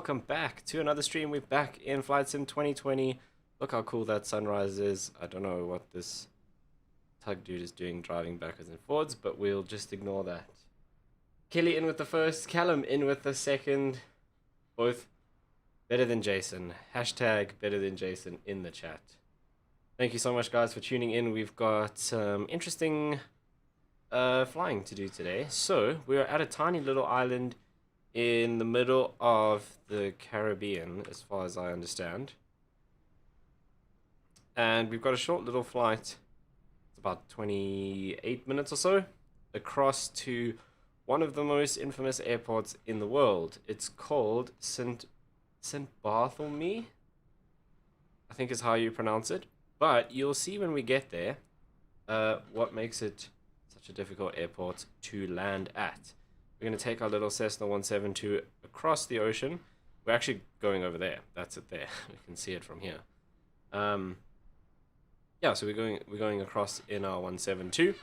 welcome back to another stream. We're back in Flight Sim 2020. Look how cool that sunrise is. I don't know what this tug dude is doing driving backwards and forwards, but we'll just ignore that. Kelly in with the first, Callum in with the second. Both better than Jason. Hashtag better than Jason in the chat. Thank you so much, guys, for tuning in. We've got some interesting flying to do today. So we're at a tiny little island in the middle of the Caribbean, as far as I understand. And we've got a short little flight, it's about 28 minutes or so, across to one of the most infamous airports in the world. It's called St. Bartholomew, I think is how you pronounce it. But you'll see when we get there what makes it such a difficult airport to land at. We're going to take our little Cessna 172 across the ocean. We're actually going over there. That's it there. We can see it from here. Yeah, so we're going across in our 172,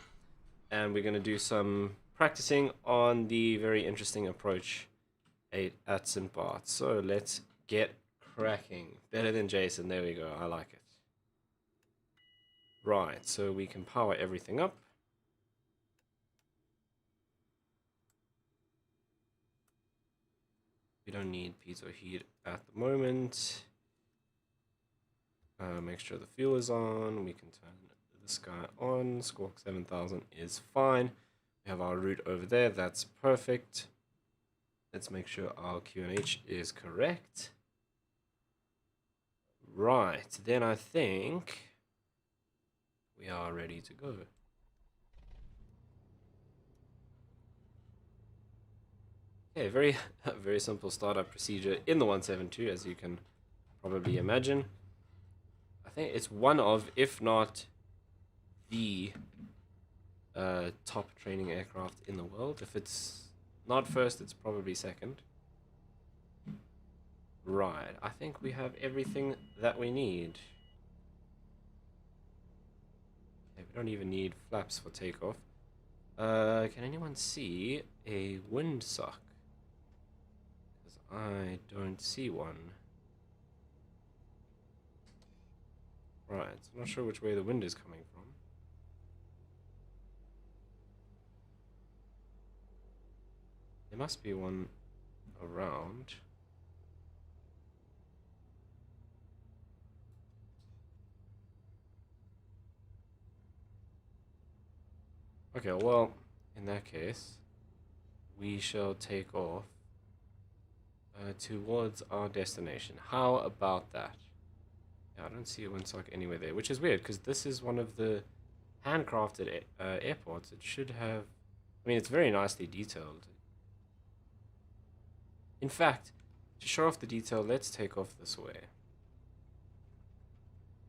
and we're going to do some practicing on the very interesting approach at St. Barth. So let's get cracking. Better than Jason. There we go. I like it. Right, so we can power everything up. We don't need piezo heat at the moment. Make sure the fuel is on. We can turn the sky on. Squawk 7000 is fine. We have our route over there. That's perfect. Let's make sure our QNH is correct. Right, then I think we are ready to go. Okay, very simple startup procedure in the 172, as you can probably imagine. I think it's one of, if not the top training aircraft in the world. If it's not first, it's probably second. Right, I think we have everything that we need. Okay, we don't even need flaps for takeoff. Can anyone see a windsock? I don't see one. Right, so I'm not sure which way the wind is coming from. There must be one around. Okay, well, in that case, we shall take off towards our destination. How about that? Yeah, I don't see a windsock anywhere there, which is weird because this is one of the handcrafted airports. It should have, I mean, it's very nicely detailed. In fact, to show off the detail, let's take off this way.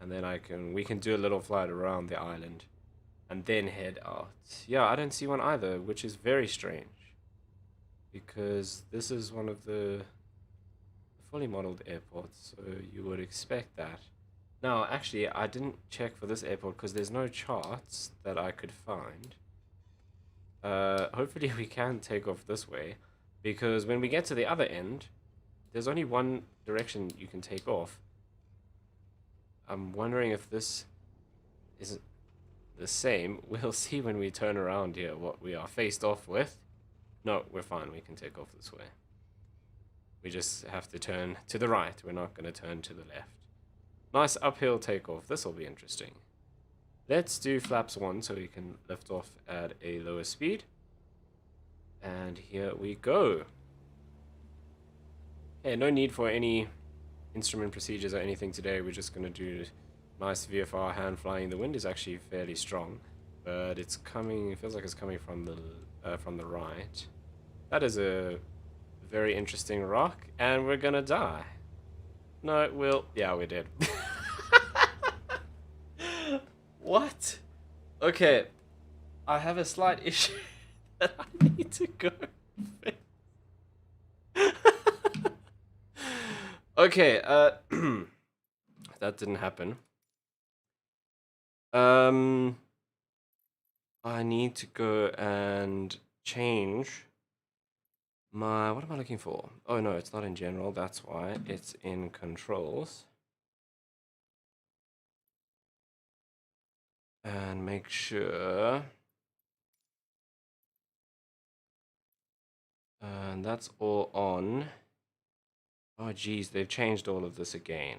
And then we can do a little flight around the island and then head out. Yeah, I don't see one either, which is very strange, because this is one of the fully modeled airports, so you would expect that. Now, actually, I didn't check for this airport because there's no charts that I could find. Hopefully we can take off this way, because when we get to the other end, there's only one direction you can take off. I'm wondering if this isn't the same. We'll see when we turn around here what we are faced off with. No, we're fine. We can take off this way. We just have to turn to the right. We're not going to turn to the left. Nice uphill takeoff. This will be interesting. Let's do flaps 1 so we can lift off at a lower speed. And here we go. Okay, no need for any instrument procedures or anything today. We're just going to do nice VFR hand flying. The wind is actually fairly strong, but it's coming, it feels like it's coming from the right. That is a very interesting rock, and we're gonna die. No, yeah, we did. What? Okay, I have a slight issue that I need to go fix. Okay, that didn't happen. I need to go and change What am I looking for? Oh no, it's not in general, that's why. It's in controls. And make sure. And that's all on. Oh geez, they've changed all of this again.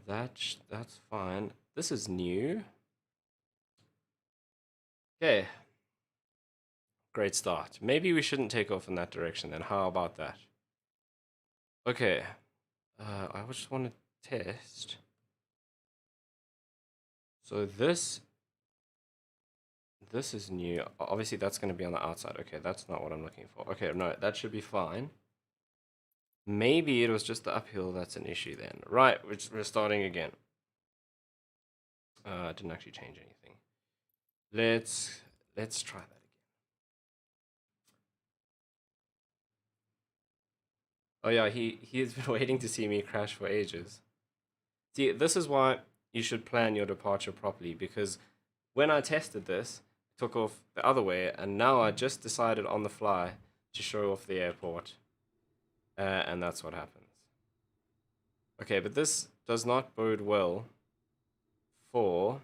That's fine. This is new. Okay. Great start. Maybe we shouldn't take off in that direction then. How about that? Okay. I just want to test. So this is new. Obviously that's going to be on the outside. Okay, that's not what I'm looking for. Okay, no, that should be fine. Maybe it was just the uphill that's an issue then. Right, we're starting again. I didn't actually change anything. Let's try that again. Oh yeah, he has been waiting to see me crash for ages. See, this is why you should plan your departure properly, because when I tested this, I took off the other way, and now I just decided on the fly to show off the airport. And that's what happens. Okay, but this does not bode well for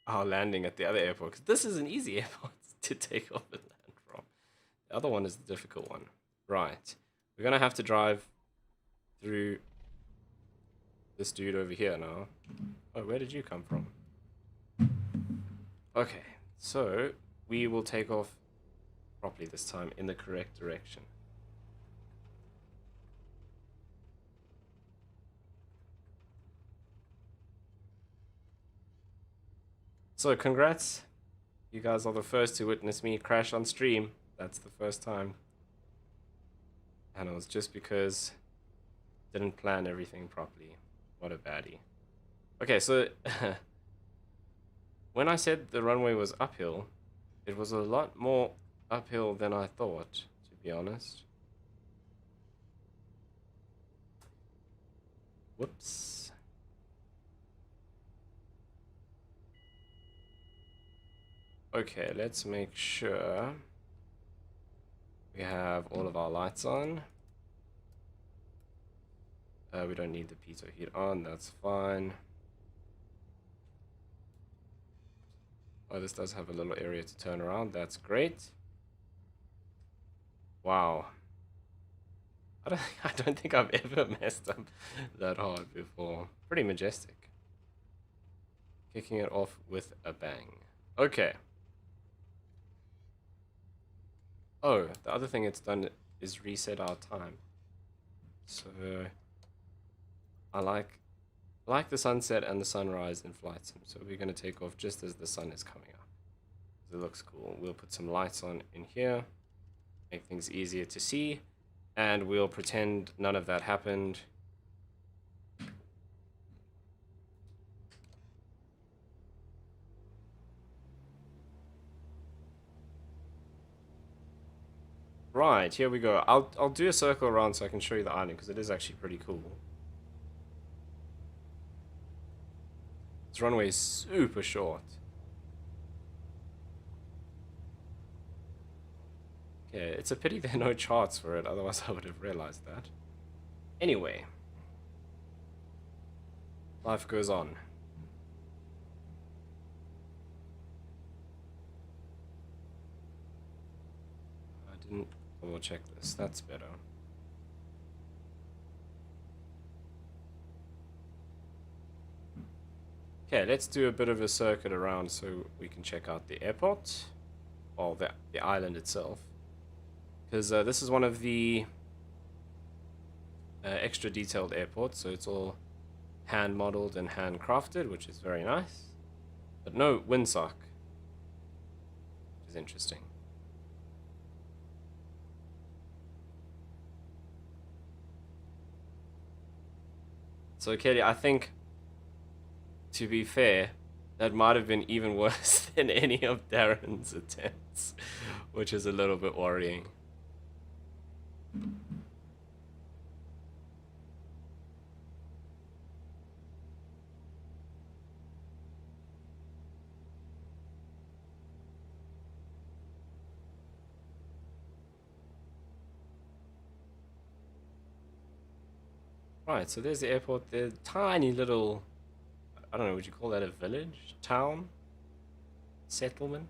our landing at the other airport, because this is an easy airport to take off and land from. The other one is the difficult one. Right. We're going to have to drive through this dude over here now. Oh, where did you come from? Okay, so we will take off properly this time in the correct direction. So congrats. You guys are the first to witness me crash on stream. That's the first time. And it was just because I didn't plan everything properly. What a baddie. Okay, so when I said the runway was uphill, it was a lot more uphill than I thought, to be honest. Whoops. Okay, let's make sure we have all of our lights on. We don't need the pitot heat on, that's fine. Oh, this does have a little area to turn around, that's great. Wow. I don't think I've ever messed up that hard before. Pretty majestic. Kicking it off with a bang. Okay. Oh, the other thing it's done is reset our time. So I like the sunset and the sunrise in Flight Sim. So we're going to take off just as the sun is coming up. It looks cool. We'll put some lights on in here, make things easier to see, and we'll pretend none of that happened. Right, here we go. I'll do a circle around so I can show you the island, because it is actually pretty cool. This runway is super short. Okay, it's a pity there are no charts for it, otherwise I would have realized that. Anyway. Life goes on. I didn't double check this, that's better. Okay, let's do a bit of a circuit around so we can check out the airport. Or the island itself. Because this is one of the extra detailed airports, so it's all hand modeled and handcrafted, which is very nice. But no windsock, which is interesting. So Kelly, I think, to be fair, that might have been even worse than any of Darren's attempts, which is a little bit worrying. Right, so there's the airport. The tiny little, I don't know, would you call that a village, town, settlement?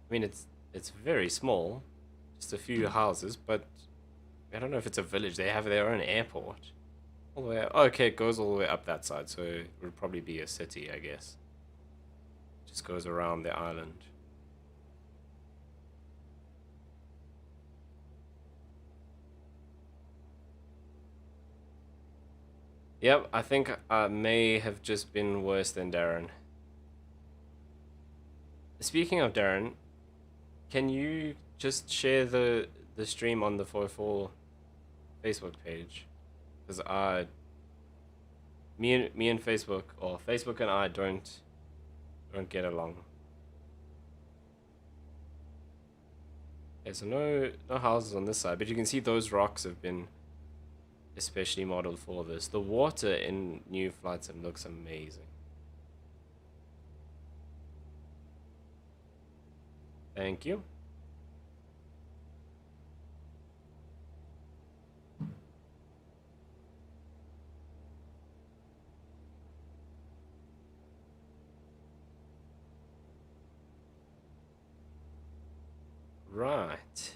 I mean, it's very small, just a few houses, but I don't know if it's a village. They have their own airport. All the way up. Okay, it goes all the way up that side, so it would probably be a city, I guess. Just goes around the island. Yep, I think I may have just been worse than Darren. Speaking of Darren, can you just share the stream on the 404 Facebook page? Because me and Facebook, or Facebook and I don't get along. Okay, so no houses on this side, but you can see those rocks have been especially modeled for this. The water in New Flight Sim looks amazing. Thank you. Right.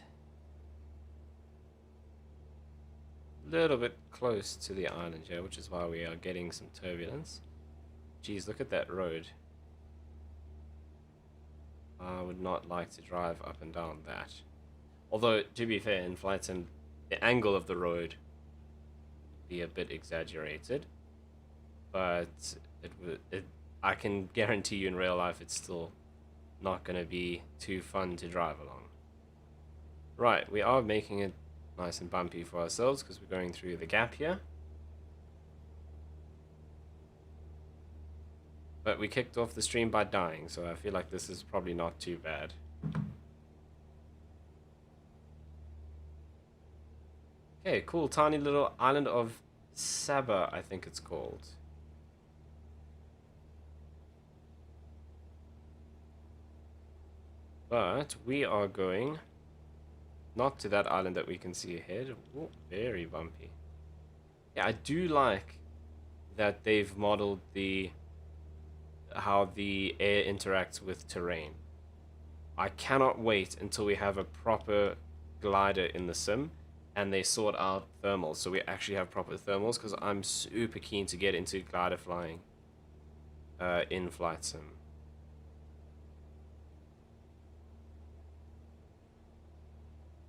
Little bit close to the island here, which is why we are getting some turbulence. Geez, look at that road. I would not like to drive up and down that. Although, to be fair, in Flight Sim, the angle of the road would be a bit exaggerated. But I can guarantee you in real life it's still not going to be too fun to drive along. Right, we are making it nice and bumpy for ourselves because we're going through the gap here. But we kicked off the stream by dying, so I feel like this is probably not too bad. Okay, cool, tiny little island of Saba, I think it's called. But we are going not to that island that we can see ahead. Ooh, very bumpy. Yeah, I do like that they've modeled how the air interacts with terrain. I cannot wait until we have a proper glider in the sim and they sort out thermals, so we actually have proper thermals, because I'm super keen to get into glider flying in Flight Sim.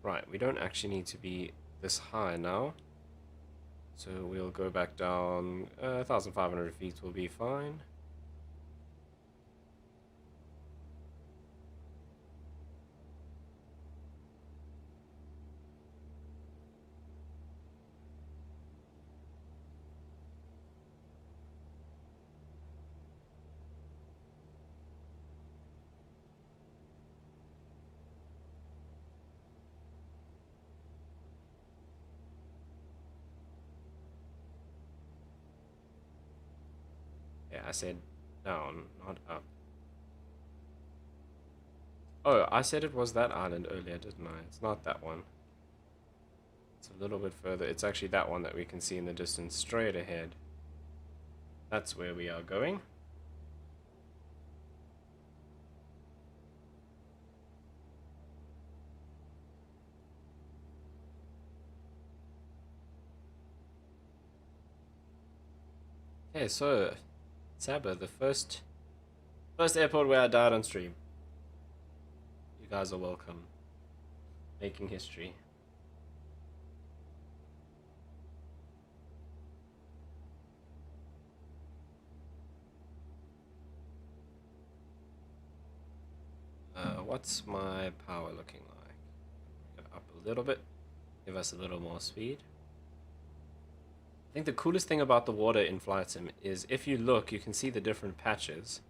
Right, we don't actually need to be this high now. So we'll go back down 1,500 feet will be fine. Yeah, I said down, not up. Oh, I said it was that island earlier, didn't I? It's not that one. It's a little bit further. It's actually that one that we can see in the distance straight ahead. That's where we are going. Okay, so Saba, the first airport where I died on stream. You guys are welcome. Making history. What's my power looking like? Bring it up a little bit. Give us a little more speed. I think the coolest thing about the water in Flight Sim is if you look, you can see the different patches.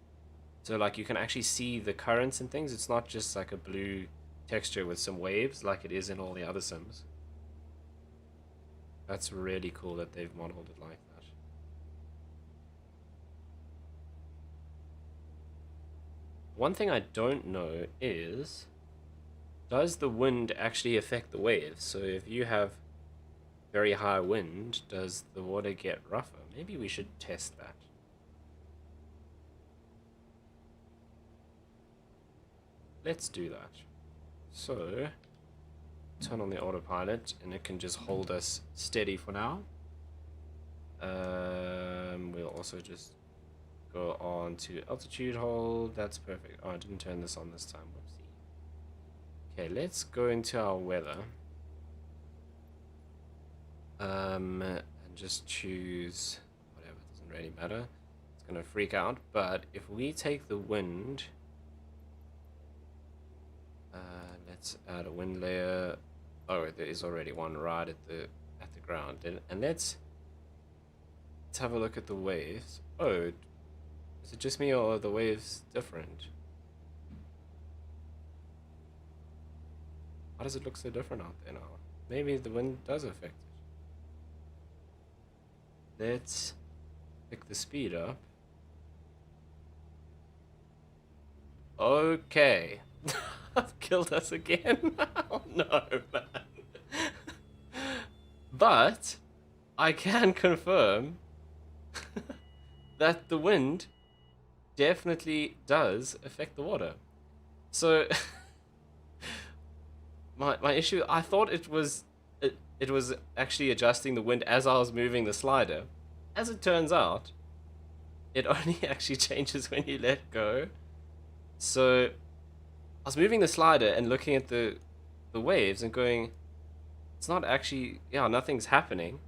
So like you can actually see the currents and things. It's not just like a blue texture with some waves like it is in all the other Sims. That's really cool that they've modeled it like that. One thing I don't know is, does the wind actually affect the waves? So if you have very high wind, does the water get rougher? Maybe we should test that. Let's do that. So, turn on the autopilot, and it can just hold us steady for now. We'll also just go on to altitude hold. That's perfect. Oh, I didn't turn this on this time. Whoopsie. Okay, let's go into our weather. And just choose whatever, it doesn't really matter. It's gonna freak out, but if we take the wind, let's add a wind layer. Oh, there is already one right at the ground, and let's have a look at the waves. Oh, is it just me or are the waves different? Why does it look so different out there now? Maybe the wind does affect it. Let's pick the speed up. Okay. I've killed us again. Oh no, man. But I can confirm that the wind definitely does affect the water. So my issue, I thought it was actually adjusting the wind as I was moving the slider. As it turns out, it only actually changes when you let go. So I was moving the slider and looking at the waves and going, it's not actually, yeah, nothing's happening.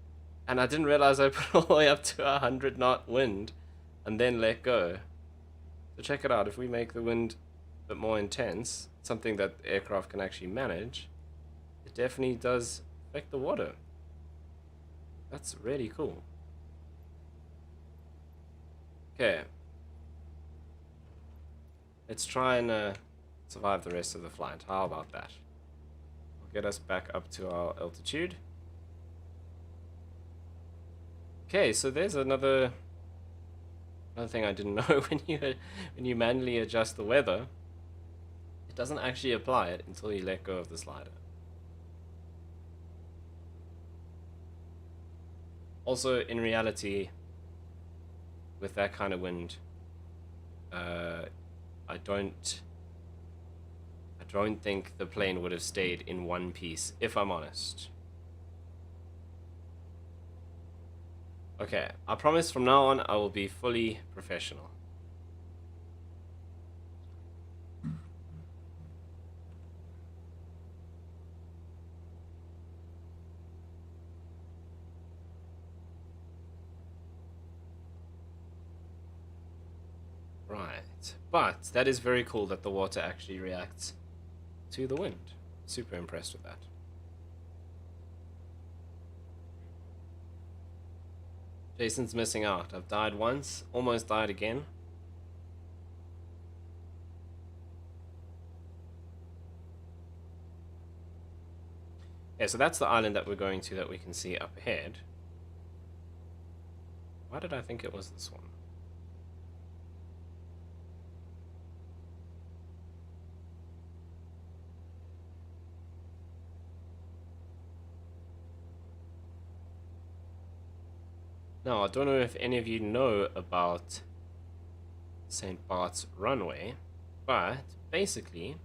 And I didn't realize I put all the way up to 100 knot wind and then let go. So check it out. If we make the wind a bit more intense, something that the aircraft can actually manage, it definitely does affect the water. That's really cool. Okay. Let's try and survive the rest of the flight. How about that? We'll get us back up to our altitude. Okay, so there's another thing I didn't know. When you manually adjust the weather, it doesn't actually apply it until you let go of the slider. Also, in reality, with that kind of wind, I don't think the plane would have stayed in one piece, if I'm honest. Okay, I promise from now on I will be fully professional. Right, but that is very cool that the water actually reacts to the wind. Super impressed with that. Jason's missing out. I've died once, almost died again. Yeah, so that's the island that we're going to that we can see up ahead. Why did I think it was this one? Now, I don't know if any of you know about St. Bart's runway, but basically,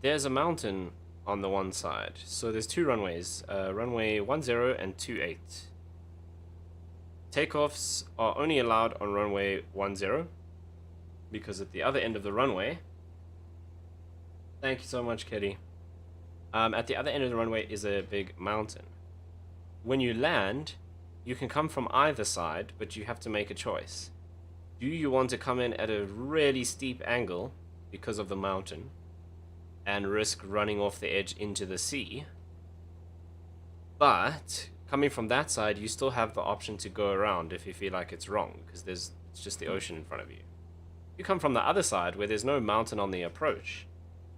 there's a mountain on the one side. So there's two runways, runway 10 and 28. Takeoffs are only allowed on runway 10, because at the other end of the runway, thank you so much, Kitty. At the other end of the runway is a big mountain. When you land, you can come from either side, but you have to make a choice. Do you want to come in at a really steep angle because of the mountain and risk running off the edge into the sea? But coming from that side, you still have the option to go around if you feel like it's wrong, because it's just the ocean in front of you. You come from the other side where there's no mountain on the approach,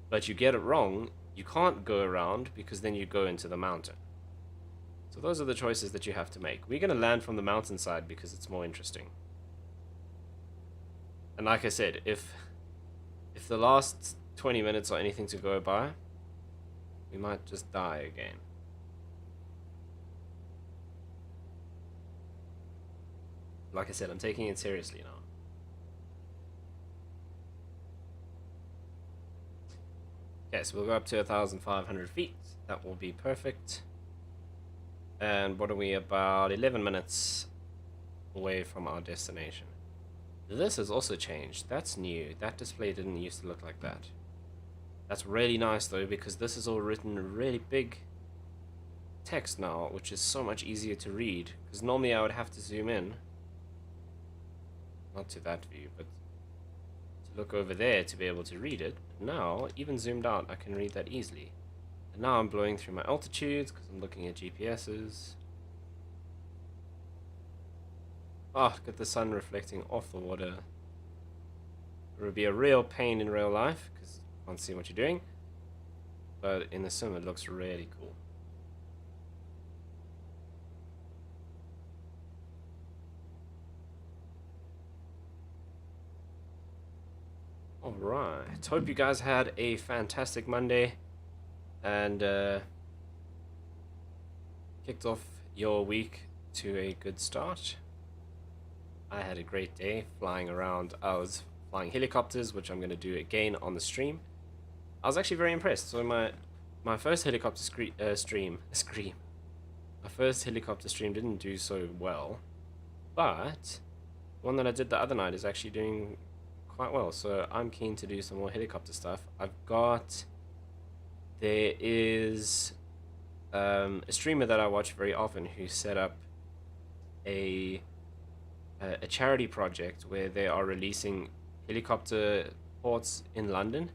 but you get it wrong, you can't go around because then you go into the mountain. So those are the choices that you have to make. We're going to land from the mountainside because it's more interesting. And like I said, if the last 20 minutes or anything to go by, we might just die again. like I said, I'm taking it seriously now. Okay, so we'll go up to 1,500 feet. That will be perfect. And what are we, about 11 minutes away from our destination. This has also changed. That's new. That display didn't used to look like that. That's really nice though, because this is all written in really big text now, which is so much easier to read. Because normally I would have to zoom in. Not to that view, but to look over there to be able to read it. But now, even zoomed out, I can read that easily. And now I'm blowing through my altitudes because I'm looking at GPSs. Oh, get the sun reflecting off the water. It would be a real pain in real life because you can't see what you're doing. But in the sim, it looks really cool. Alright, hope you guys had a fantastic Monday and kicked off your week to a good start. I had a great day flying around. I was flying helicopters, which I'm going to do again on the stream. I was actually very impressed. So my first helicopter stream didn't do so well, but the one that I did the other night is actually doing quite well. So I'm keen to do some more helicopter stuff. There is a streamer that I watch very often who set up a charity project where they are releasing helicopter ports in London,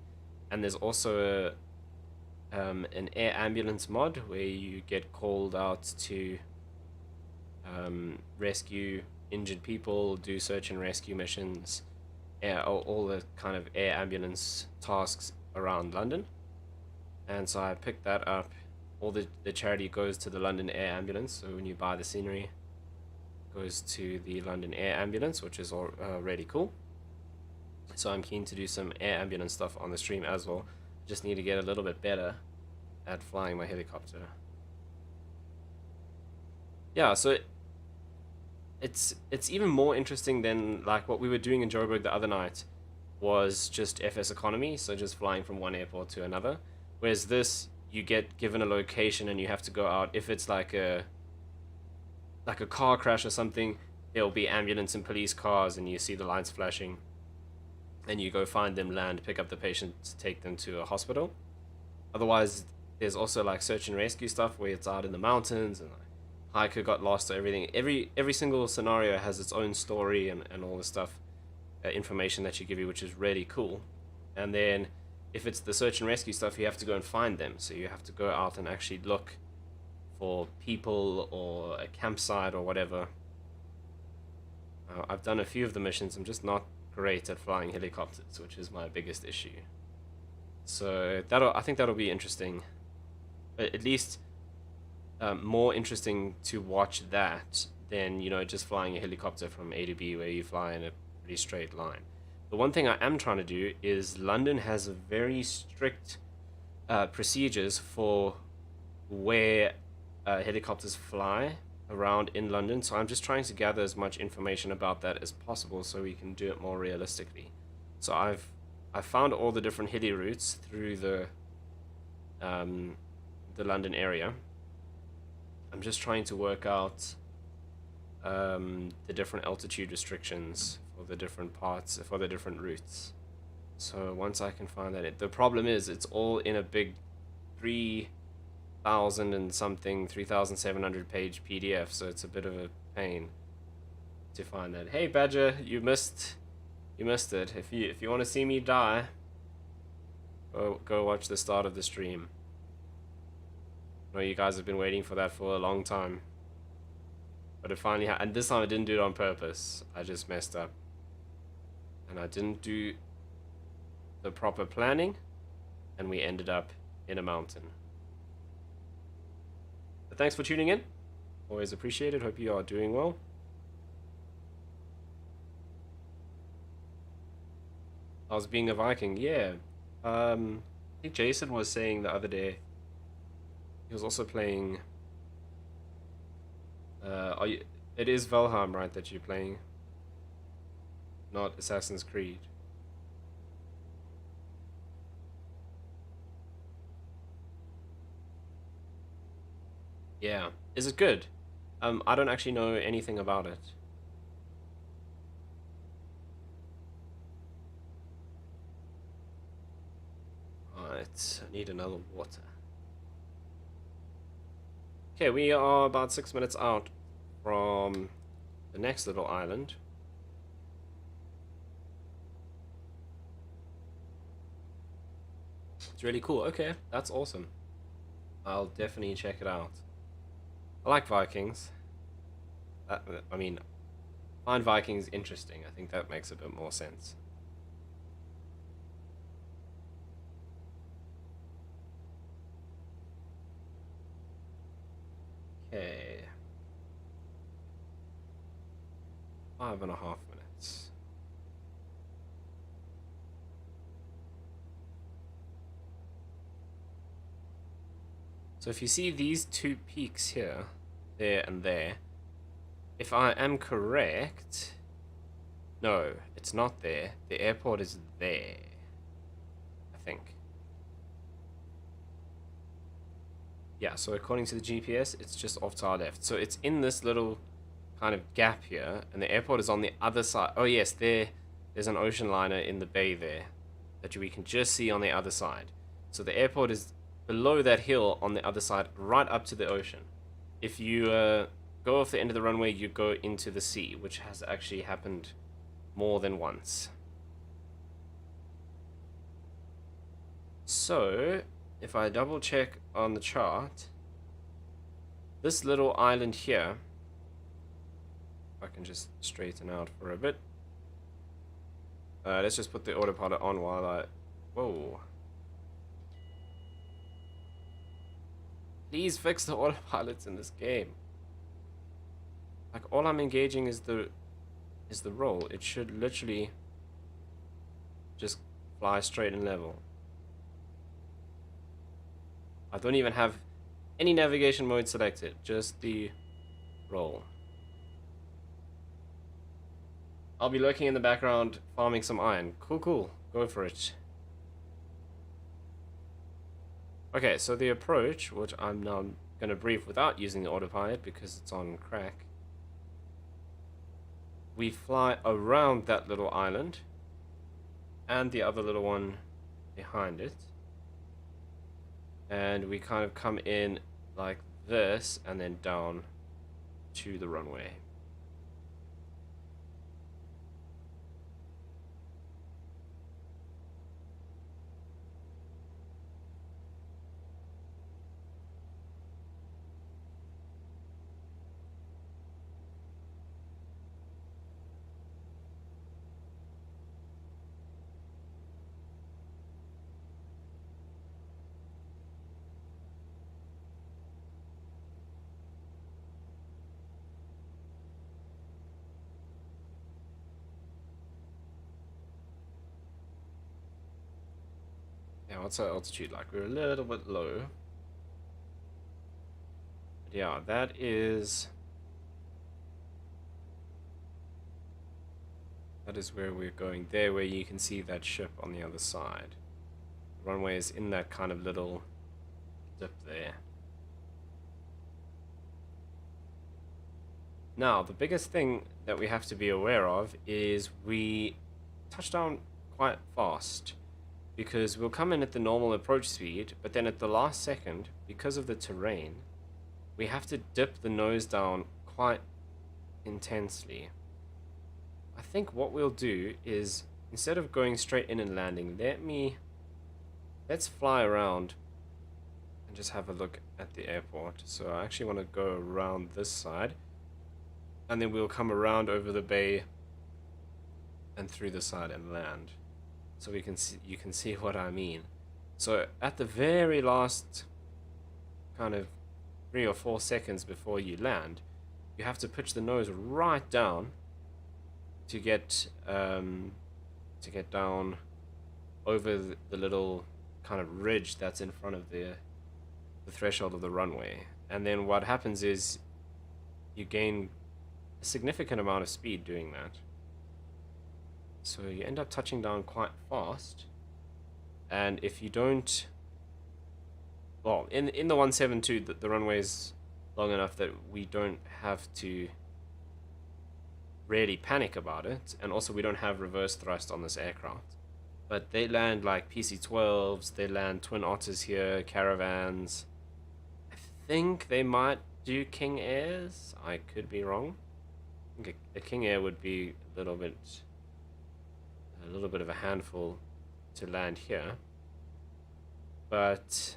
and there's also an air ambulance mod where you get called out to rescue injured people, do search and rescue missions, all the kind of air ambulance tasks around London. And so I picked that up. All the charity goes to the London Air Ambulance, so when you buy the scenery, goes to the London Air Ambulance, which is really cool. So I'm keen to do some air ambulance stuff on the stream as well. Just need to get a little bit better at flying my helicopter. Yeah, so it's even more interesting than like what we were doing in Joburg the other night was just FSEconomy, so just flying from one airport to another. Whereas this, you get given a location and you have to go out. If it's like a car crash or something, there'll be ambulance and police cars and you see the lights flashing and you go find them, land, pick up the patient, take them to a hospital. Otherwise, there's also like search and rescue stuff where it's out in the mountains and like, hiker got lost or everything. Every single scenario has its own story and all the stuff, information that you give you, which is really cool. And then if it's the search and rescue stuff, you have to go and find them. So you have to go out and actually look for people or a campsite or whatever. I've done a few of the missions. I'm just not great at flying helicopters, which is my biggest issue. So I think that'll be interesting. At least more interesting to watch that than, you know, just flying a helicopter from A to B where you fly in a pretty straight line. The one thing I am trying to do is London has a very strict procedures for where helicopters fly around in London, so I'm just trying to gather as much information about that as possible so we can do it more realistically. So I've found all the different heli routes through the London area. I'm just trying to work out the different altitude restrictions for the different parts, for the different routes. So once I can find that, the problem is it's all in a big 3,000 and something, 3,700 page PDF, so it's a bit of a pain to find that. Hey Badger, you missed it. If you want to see me die, go watch the start of the stream. I know you guys have been waiting for that for a long time, but it finally and this time I didn't do it on purpose. I just messed up, and I didn't do the proper planning, and we ended up in a mountain. But thanks for tuning in. Always appreciated. Hope you are doing well. I was being a Viking, yeah. I think Jason was saying the other day. He was also playing. It is Valheim, right? That you're playing. not Assassin's Creed. Yeah. Is it good? I don't actually know anything about it. Alright, I need another water. Okay, we are about 6 minutes out from the next little island. It's really cool. Okay, that's awesome. I'll definitely check it out. I like Vikings. I mean, I find Vikings interesting. I think that makes a bit more sense. Okay. 5.5 minutes. So if you see these two peaks here, there and there, if I am correct, no, it's not there. The airport is there, I think. Yeah, so according to the GPS, it's just off to our left. So it's in this little kind of gap here, and the airport is on the other side. Oh yes, there's an ocean liner in the bay there that we can just see on the other side. So the airport is below that hill on the other side, right up to the ocean. If you go off the end of the runway, you go into the sea, which has actually happened more than once. So, if I double check on the chart, this little island here, if I can just straighten out for a bit. Let's just put the autopilot on while I... Whoa. Please fix the autopilots in this game. Like, all I'm engaging is the roll. It should literally just fly straight and level. I don't even have any navigation mode selected, just the roll. I'll be lurking in the background farming some iron. Cool, cool. Go for it. Okay, so the approach, which I'm now going to brief without using the autopilot because it's on crack. We fly around that little island and the other little one behind it. And we kind of come in like this and then down to the runway. Yeah, what's our altitude like? We're a little bit low. But yeah, that is where we're going. There, where you can see that ship on the other side. The runway is in that kind of little dip there. Now, the biggest thing that we have to be aware of is we touch down quite fast, because we'll come in at the normal approach speed, but then at the last second, because of the terrain, we have to dip the nose down quite intensely. I think what we'll do is, instead of going straight in and landing, let's fly around and just have a look at the airport. So I actually want to go around this side, and then we'll come around over the bay and through the side and land. So you can see what I mean. So at the very last kind of 3 or 4 seconds before you land, you have to pitch the nose right down to get down over the little kind of ridge that's in front of the threshold of the runway. And then what happens is you gain a significant amount of speed doing that. So you end up touching down quite fast. And if you don't... Well, in the 172, the runway is long enough that we don't have to really panic about it. And also we don't have reverse thrust on this aircraft. But they land like PC-12s, they land Twin Otters here, Caravans. I think they might do King Airs. I could be wrong. I think a King Air would be a little bit of a handful to land here. But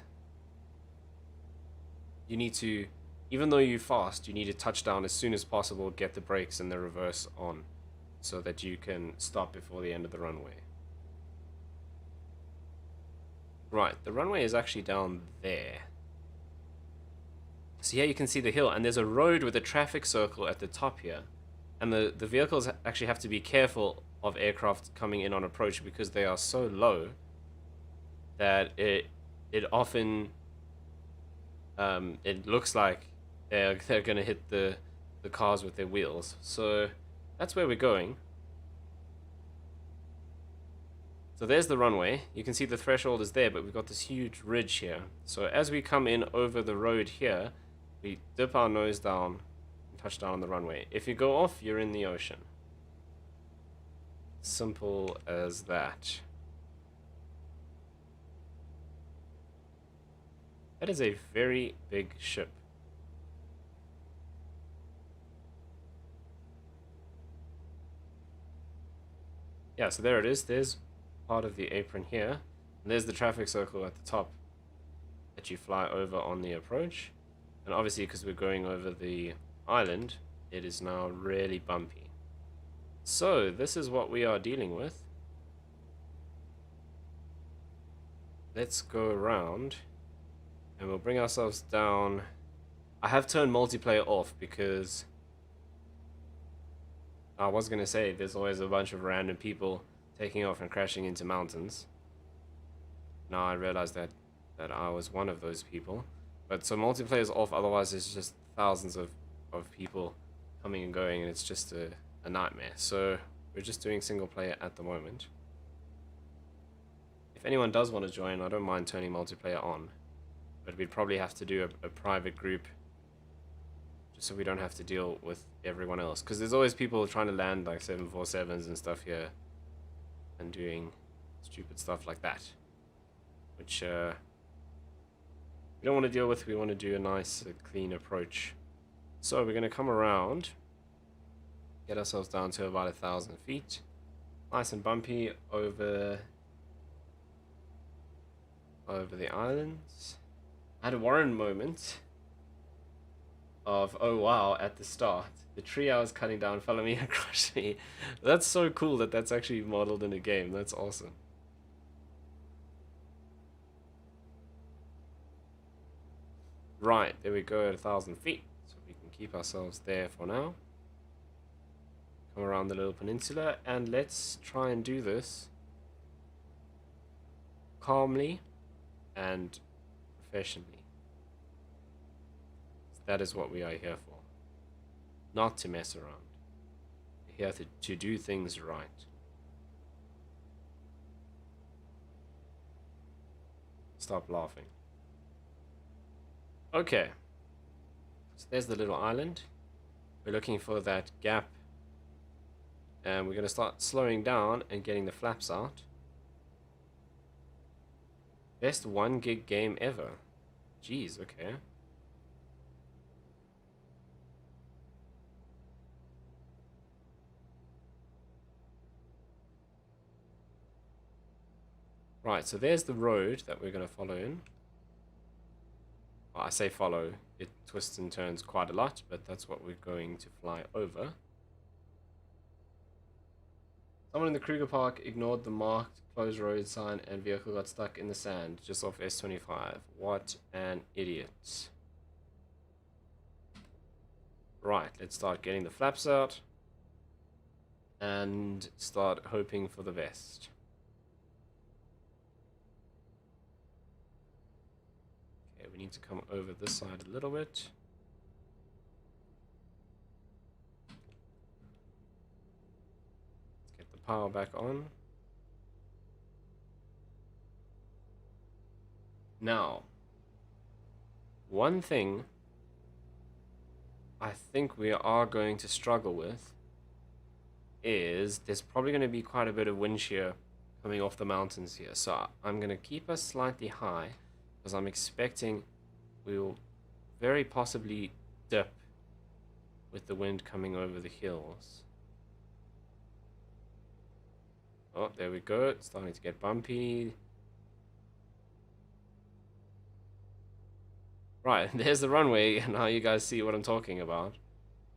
you need to, even though you're fast, you need to touch down as soon as possible, get the brakes and the reverse on, so that you can stop before the end of the runway. Right, the runway is actually down there. So here you can see the hill, and there's a road with a traffic circle at the top here. And the vehicles actually have to be careful of aircraft coming in on approach, because they are so low that it often it looks like they're going to hit the cars with their wheels. So that's where we're going. So there's the runway. You can see the threshold is there, but we've got this huge ridge here. So as we come in over the road here, we dip our nose down and touch down on the runway. If you go off, you're in the ocean. Simple as that. That is a very big ship. Yeah, so there it is. There's part of the apron here. And there's the traffic circle at the top that you fly over on the approach. And obviously, because we're going over the island, it is now really bumpy. So this is what we are dealing with. Let's go around and we'll bring ourselves down. I have turned multiplayer off because I was going to say there's always a bunch of random people taking off and crashing into mountains. Now I realize that I was one of those people. But so multiplayer is off, otherwise there's just thousands of people coming and going, and it's just a nightmare. So we're just doing single player at the moment. If anyone does want to join, I don't mind turning multiplayer on. But we'd probably have to do a private group, just so we don't have to deal with everyone else. Because there's always people trying to land like 747s and stuff here, and doing stupid stuff like that, which we don't want to deal with. We want to do a nice, clean approach. So we're going to come around, get ourselves down to about 1,000 feet, nice and bumpy over the islands. I had a Warren moment of, oh wow, at the start. The tree I was cutting down fell on me and crushed me. That's so cool that that's actually modeled in a game. That's awesome. Right, there we go at 1,000 feet. So we can keep ourselves there for now. Come around the little peninsula and let's try and do this calmly and professionally. That is what we are here for. Not to mess around. We're here to do things right. Stop laughing. Okay. So there's the little island. We're looking for that gap. And we're going to start slowing down and getting the flaps out. Best 1 gig game ever. Jeez, okay. Right, so there's the road that we're going to follow in. Well, I say follow, it twists and turns quite a lot, but that's what we're going to fly over. Someone in the Kruger Park ignored the marked closed road sign and vehicle got stuck in the sand just off S25. What an idiot. Right, let's start getting the flaps out and start hoping for the best. Okay, we need to come over this side a little bit. Let's get the power back on. Now, one thing I think we are going to struggle with is there's probably going to be quite a bit of wind shear coming off the mountains here. So I'm going to keep us slightly high because I'm expecting we'll very possibly dip with the wind coming over the hills. Oh, there we go. It's starting to get bumpy. Right, there's the runway, and now you guys see what I'm talking about.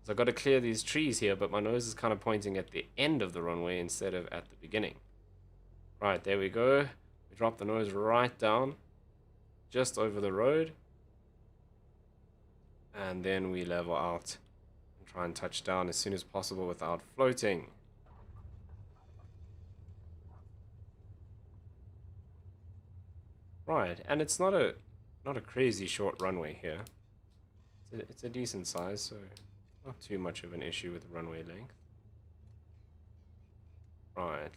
So I've got to clear these trees here, but my nose is kind of pointing at the end of the runway instead of at the beginning. Right, there we go. We drop the nose right down, just over the road. And then we level out and try and touch down as soon as possible without floating. Right, and it's not a crazy short runway here. It's a decent size, so not too much of an issue with runway length. Right,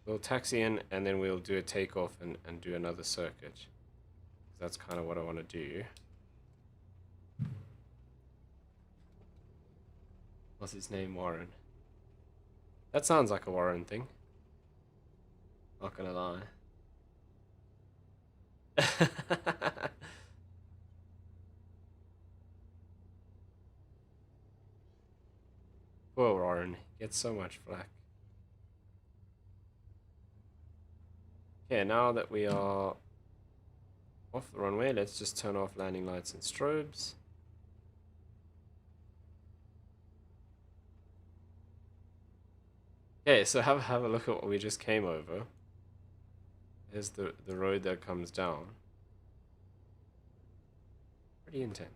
we'll taxi in and then we'll do a takeoff and do another circuit. That's kind of what I want to do. What's his name? Warren. That sounds like a Warren thing. Not gonna lie. Poor Warren, he gets so much flack. Okay, now that we are off the runway, let's just turn off landing lights and strobes. Okay, so have a look at what we just came over. There's the road that comes down. Pretty intense.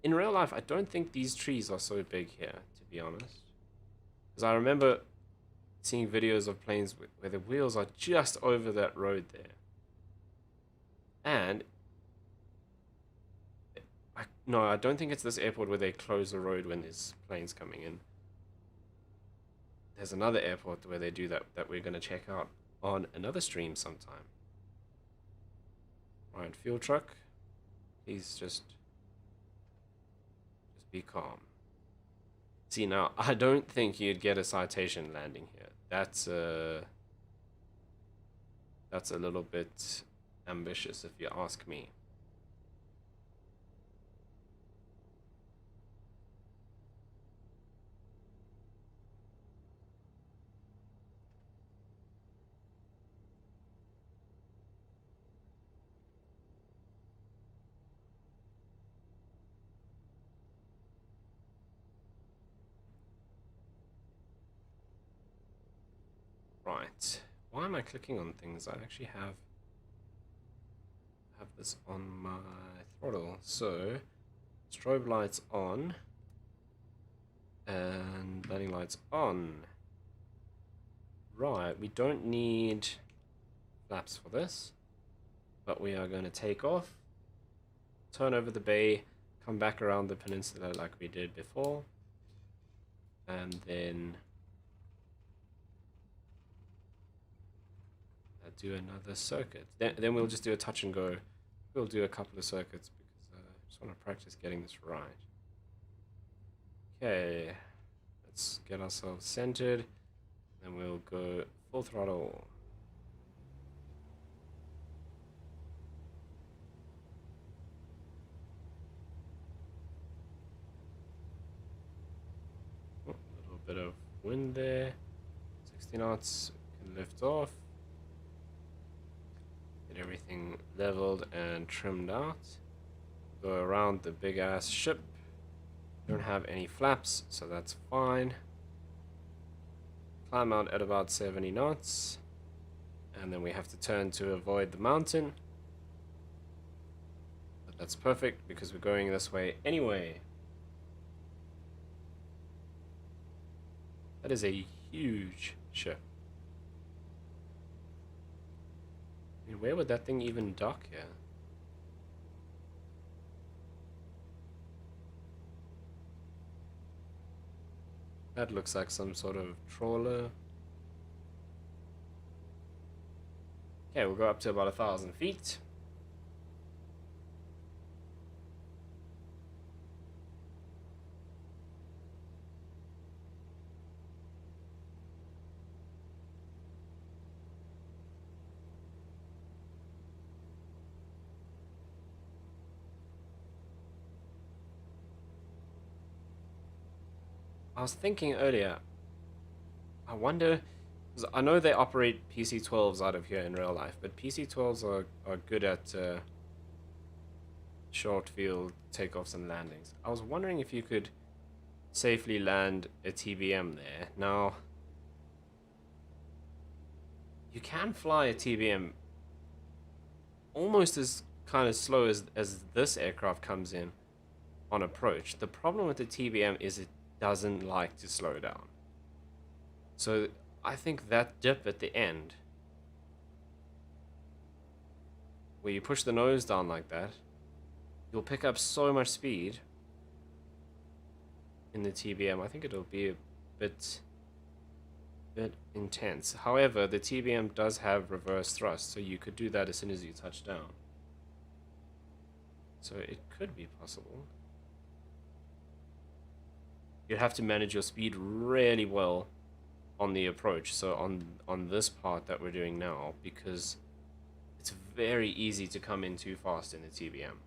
In real life, I don't think these trees are so big here, to be honest. Because I remember seeing videos of planes where the wheels are just over that road there. And no, I don't think it's this airport where they close the road when there's planes coming in. There's another airport where they do that we're going to check out on another stream sometime. Right, fuel truck. Please just be calm. See, now, I don't think you'd get a citation landing here. That's a little bit ambitious if you ask me. Right. Why am I clicking on things? I actually have this on my throttle. So, strobe lights on and landing lights on. Right, we don't need flaps for this, but we are going to take off, turn over the bay, come back around the peninsula like we did before, and then do another circuit. Then we'll just do a touch and go. We'll do a couple of circuits because I just want to practice getting this right. Okay, let's get ourselves centered, and we'll go full throttle. Oh, a little bit of wind there. 60 knots, we can lift off. Get everything leveled and trimmed out. Go around the big ass ship. Don't have any flaps, so that's fine. Climb out at about 70 knots. And then we have to turn to avoid the mountain. But that's perfect because we're going this way anyway. That is a huge ship. I mean, where would that thing even dock here? That looks like some sort of trawler. Okay, we'll go up to about 1,000 feet. I was thinking earlier, I wonder, 'cause I know they operate PC-12s out of here in real life, but PC-12s are good at short field takeoffs and landings. I was wondering if you could safely land a TBM there. Now, you can fly a TBM almost as kind of slow as this aircraft comes in on approach. The problem with the TBM is it doesn't like to slow down. So I think that dip at the end, where you push the nose down like that, you'll pick up so much speed in the TBM. I think it'll be a bit intense. However, the TBM does have reverse thrust, so you could do that as soon as you touch down. So it could be possible. You'd have to manage your speed really well on the approach, so on this part that we're doing now, because it's very easy to come in too fast in the TBM.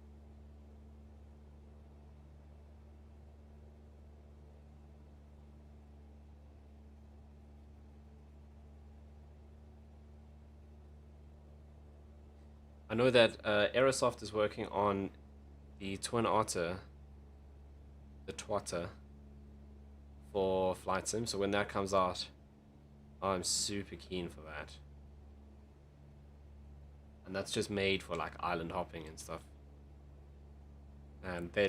I know that Aerosoft is working on the Twin Otter, the Twatter, for Flight Sim, so when that comes out, I'm super keen for that. And that's just made for like island hopping and stuff. And they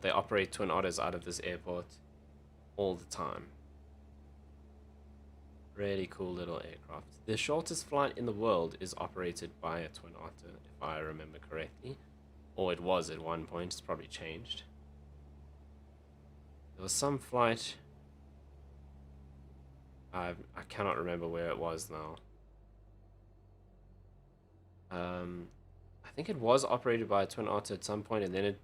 operate Twin Otters out of this airport all the time. Really cool little aircraft. The shortest flight in the world is operated by a Twin Otter, if I remember correctly. Or it was at one point, it's probably changed. There was some flight, I cannot remember where it was now. I think it was operated by a Twin Otter at some point, and then it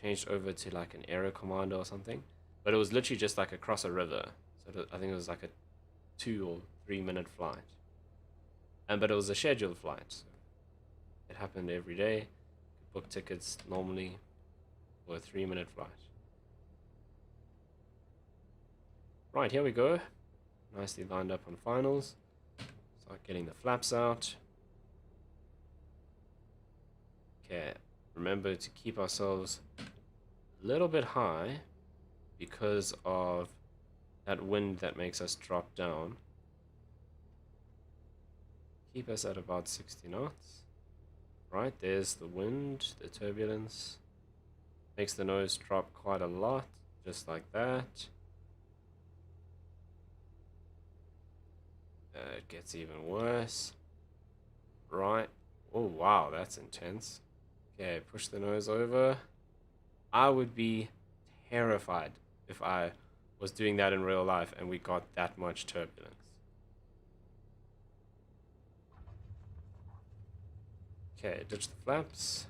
changed over to like an Aero Commando or something. But it was literally just like across a river. So I think it was like a 2 or 3 minute flight. But it was a scheduled flight. So it happened every day. You could book tickets normally for a 3-minute flight. Right, here we go. Nicely lined up on finals. Start getting the flaps out. Okay, remember to keep ourselves a little bit high because of that wind that makes us drop down. Keep us at about 60 knots. Right, there's the wind, the turbulence. Makes the nose drop quite a lot, just like that. It gets even worse. Right. Oh, wow, that's intense. Okay, push the nose over. I would be terrified if I was doing that in real life and we got that much turbulence. Okay, ditch the flaps.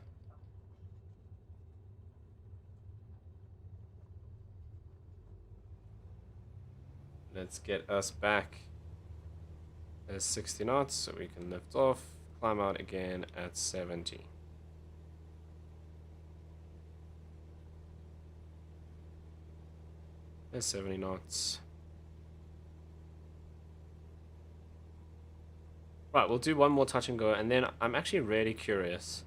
Let's get us back as 60 knots so we can lift off, climb out again at 70. There's 70 knots. Right, we'll do one more touch and go, and then I'm actually really curious.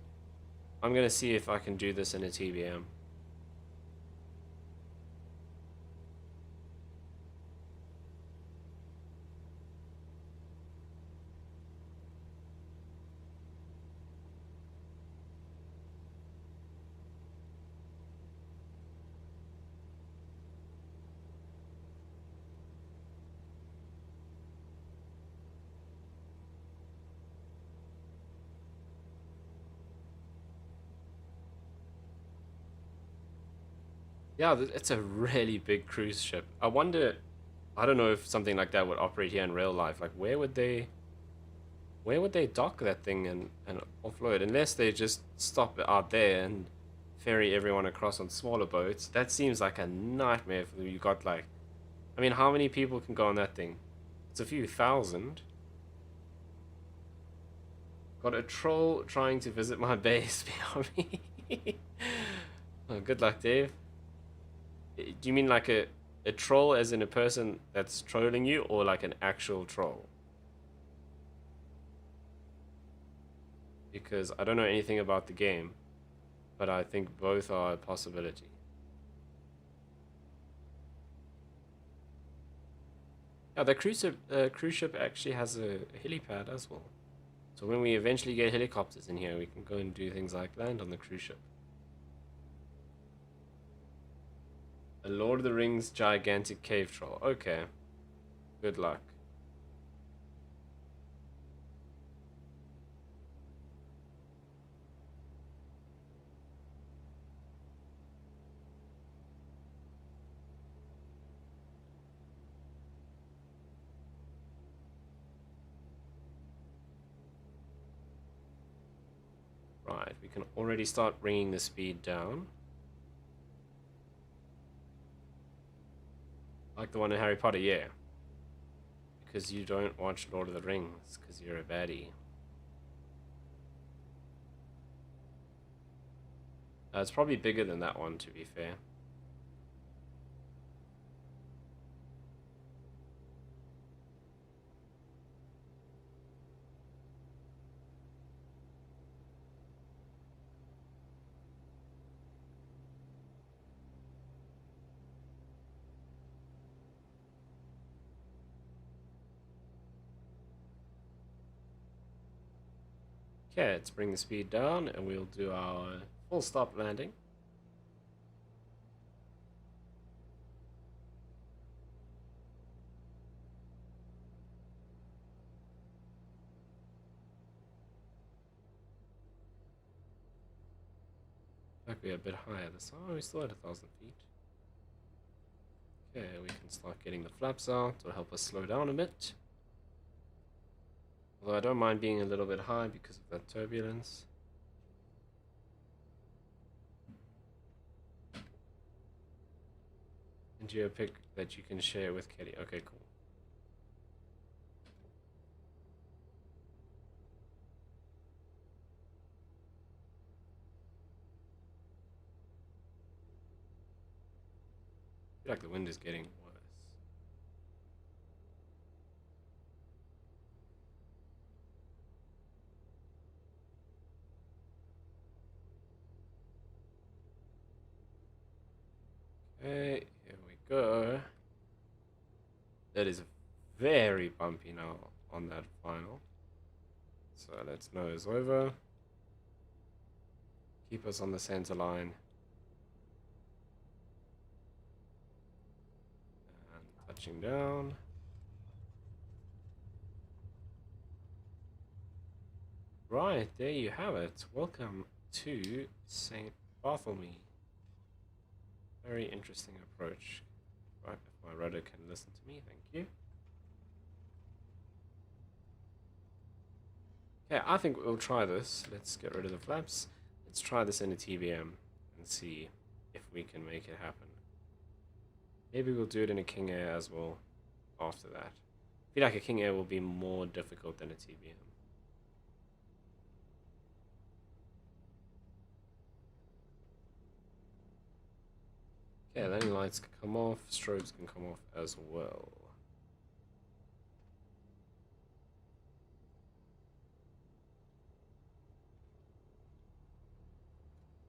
I'm going to see if I can do this in a TBM. Yeah, it's a really big cruise ship. I wonder, I don't know if something like that would operate here in real life. Like, where would they dock that thing and offload? Unless they just stop it out there and ferry everyone across on smaller boats. That seems like a nightmare for you. Got like, I mean, how many people can go on that thing? It's a few thousand. Got a troll trying to visit my base behind me. Oh, good luck, Dave. Do you mean like a troll as in a person that's trolling you, or like an actual troll? Because I don't know anything about the game, but I think both are a possibility. Yeah, the cruise ship actually has a helipad as well. So when we eventually get helicopters in here, we can go and do things like land on the cruise ship. A Lord of the Rings gigantic cave troll. Okay. Good luck. Right, we can already start bringing the speed down. Like the one in Harry Potter, yeah. Because you don't watch Lord of the Rings, because you're a baddie. It's probably bigger than that one, to be fair. Okay, let's bring the speed down, and we'll do our full stop landing. Like we're a bit higher this time. Oh, we're still at 1,000 feet. Okay, we can start getting the flaps out to help us slow down a bit. Although I don't mind being a little bit high because of that turbulence. And you have a pic that you can share with Kelly. Okay, cool. I feel like the wind is getting worse. Okay, here we go. That is very bumpy now on that final. So let's nose over. Keep us on the center line. And touching down. Right, there you have it. Welcome to St. Bartholomew. Very interesting approach. Right, if my rudder can listen to me, thank you. Okay, I think we'll try this. Let's get rid of the flaps. Let's try this in a TBM and see if we can make it happen. Maybe we'll do it in a King Air as well after that. I feel like a King Air will be more difficult than a TBM. Okay, landing lights can come off, strobes can come off as well.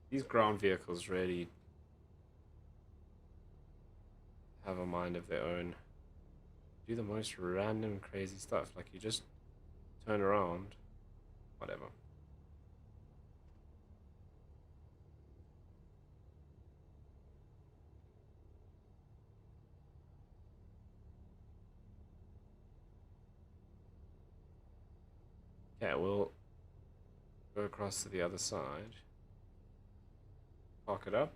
These ground vehicles really have a mind of their own. Do the most random crazy stuff, like you just turn around, whatever. Okay, we'll go across to the other side. Park it up.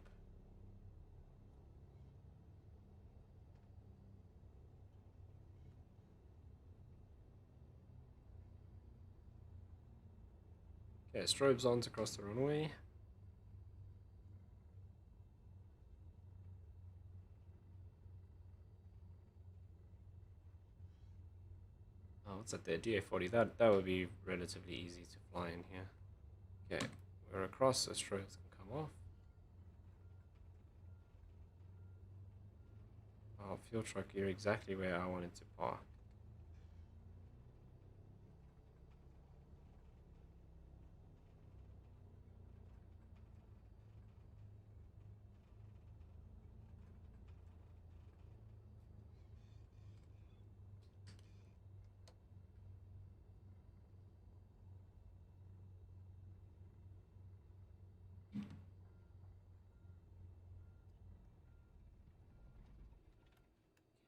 Okay, strobes on across the runway. Oh, what's that there? DA40. That would be relatively easy to fly in here. Okay, we're across, so strobes can come off. Oh, fuel truck, you're exactly where I wanted to park.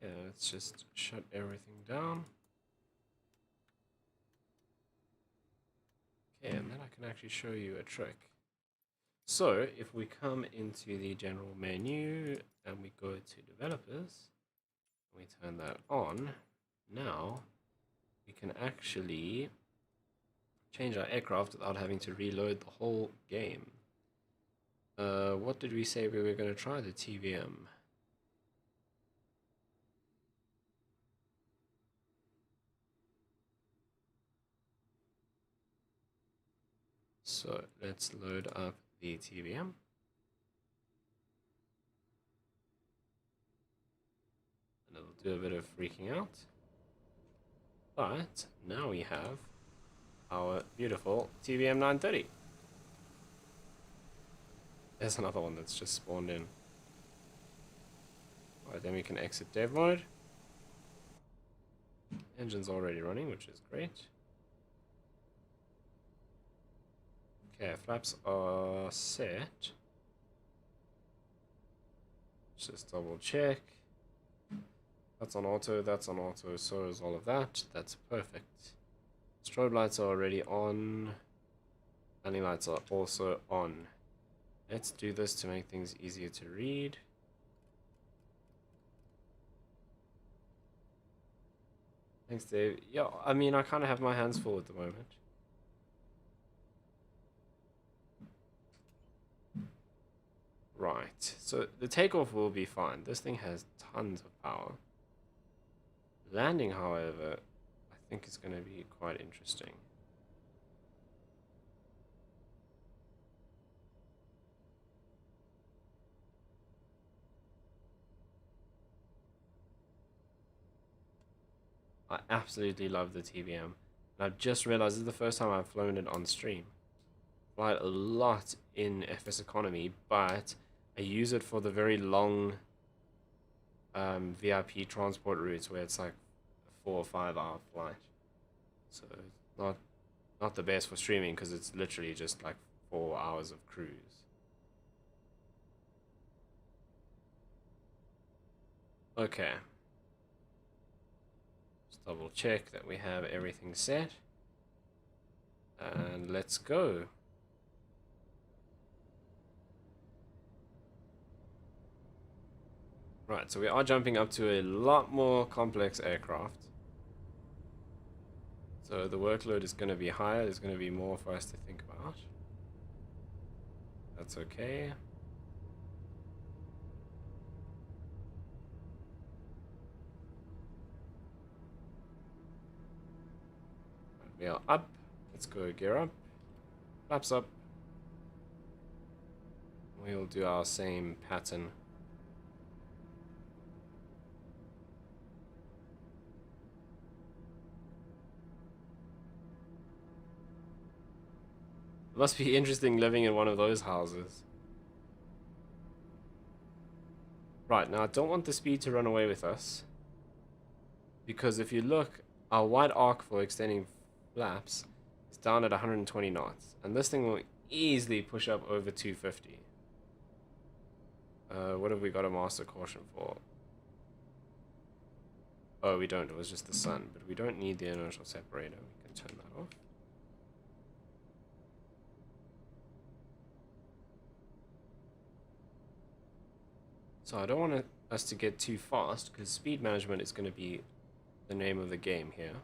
Yeah, let's just shut everything down. Okay, and then I can actually show you a trick. So, if we come into the general menu and we go to developers, we turn that on, now we can actually change our aircraft without having to reload the whole game. What did we say we were going to try? The TVM. So let's load up the TVM. And it'll do a bit of freaking out. But now we have our beautiful TVM 930. There's another one that's just spawned in. Alright, then we can exit dev mode. Engine's already running, which is great. Okay, flaps are set. Just double check. That's on auto, so is all of that. That's perfect. Strobe lights are already on. Landing lights are also on. Let's do this to make things easier to read. Thanks, Dave. Yeah, I mean, I kind of have my hands full at the moment. Right, so the takeoff will be fine. This thing has tons of power. Landing, however, I think is going to be quite interesting. I absolutely love the TVM. And I've just realized this is the first time I've flown it on stream. Fly it a lot in FSEconomy, but I use it for the very long VIP transport routes where it's like a 4 or 5 hour flight. So it's not the best for streaming because it's literally just like 4 hours of cruise. Okay. Just double check that we have everything set. And let's go. Right, so we are jumping up to a lot more complex aircraft. So the workload is going to be higher. There's going to be more for us to think about. That's okay. Right, we are up. Let's go gear up. Flaps up. We'll do our same pattern. It must be interesting living in one of those houses. Right, now I don't want the speed to run away with us. Because if you look, our wide arc for extending flaps is down at 120 knots. And this thing will easily push up over 250. What have we got a master caution for? Oh, we don't. It was just the sun. But we don't need the inertial separator. We can turn that off. So I don't want us to get too fast because speed management is going to be the name of the game here.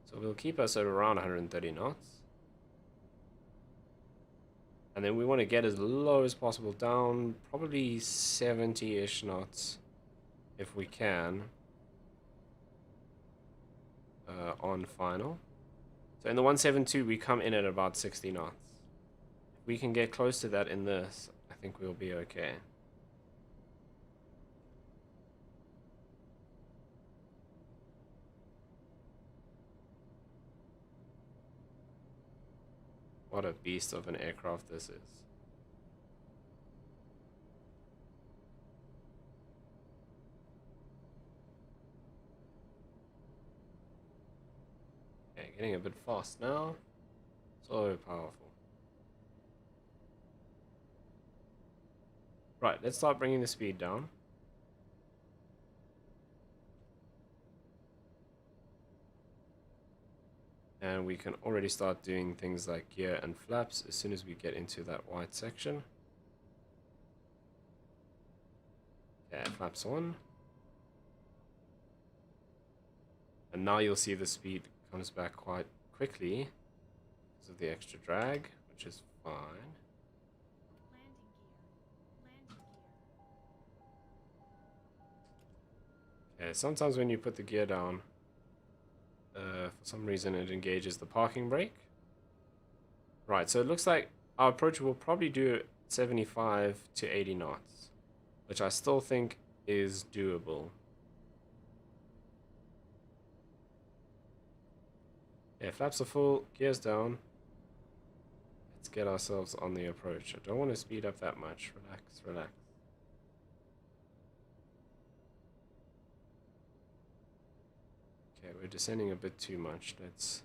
So we'll keep us at around 130 knots. And then we want to get as low as possible, down probably 70-ish knots if we can on final. So in the 172 we come in at about 60 knots. If we can get close to that in this, I think we'll be okay. What a beast of an aircraft this is. Okay, getting a bit fast now. So powerful. Right, let's start bringing the speed down. And we can already start doing things like gear and flaps as soon as we get into that white section. Okay, flaps on. And now you'll see the speed comes back quite quickly because of the extra drag, which is fine. Okay, sometimes when you put the gear down, for some reason it engages the parking brake. Right, so it looks like our approach will probably do 75 to 80 knots, which I still think is doable. Yeah, flaps are full, gears down. Let's get ourselves on the approach. I don't want to speed up that much. Relax, relax. Okay, we're descending a bit too much. Let's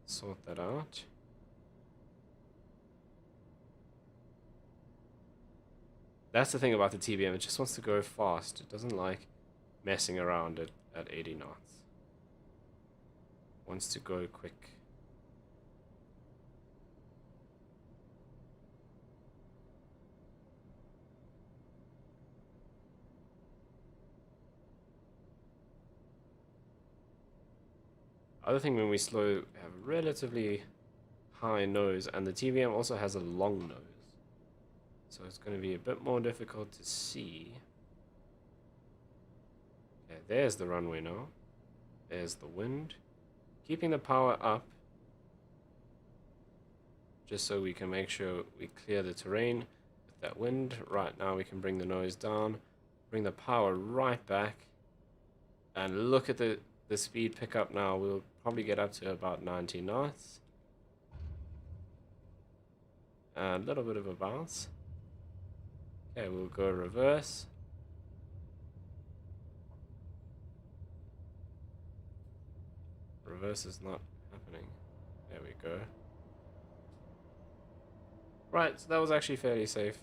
sort that out. That's the thing about the TBM. It just wants to go fast. It doesn't like messing around at 80 knots. It wants to go quick. Other thing, when we slow, we have a relatively high nose, and the TBM also has a long nose. So it's going to be a bit more difficult to see. Okay, there's the runway now. There's the wind. Keeping the power up, just so we can make sure we clear the terrain with that wind. Right now we can bring the nose down, bring the power right back, and look at the speed pickup now. We'll probably get up to about 90 knots. A little bit of a bounce. Okay, we'll go reverse. Reverse is not happening. There we go. Right, so that was actually fairly safe.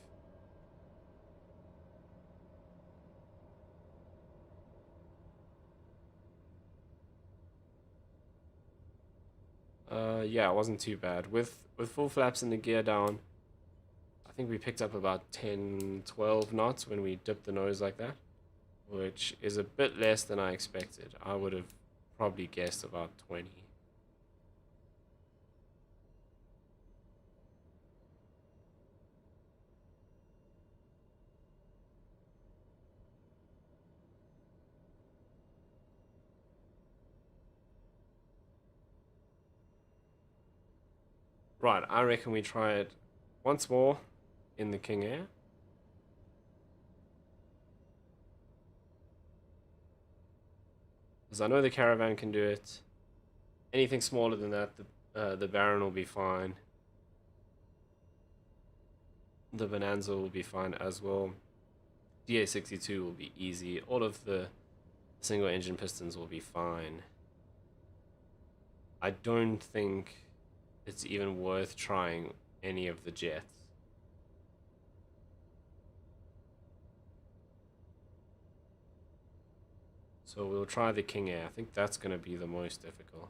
Yeah, it wasn't too bad. With full flaps and the gear down, I think we picked up about 10, 12 knots when we dipped the nose like that, which is a bit less than I expected. I would have probably guessed about 20. Right, I reckon we try it once more in the King Air. Because I know the Caravan can do it. Anything smaller than that, the Baron will be fine. The Bonanza will be fine as well. DA62 will be easy. All of the single engine pistons will be fine. I don't think it's even worth trying any of the jets. So we'll try the King Air. I think that's going to be the most difficult.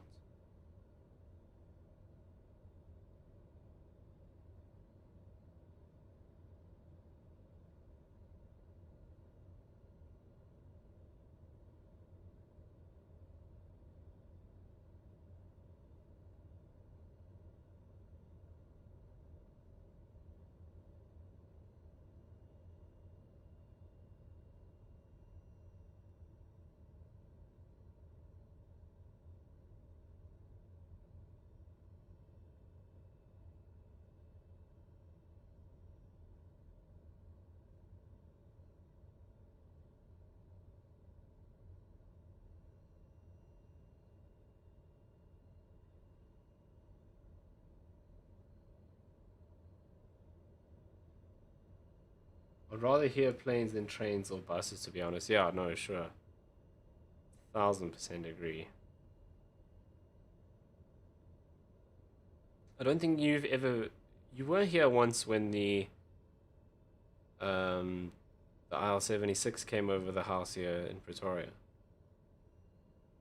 I'd rather hear planes than trains or buses, to be honest. Yeah, no, sure. 1000% agree. I don't think you've ever... You were here once when the IL-76 came over the house here in Pretoria.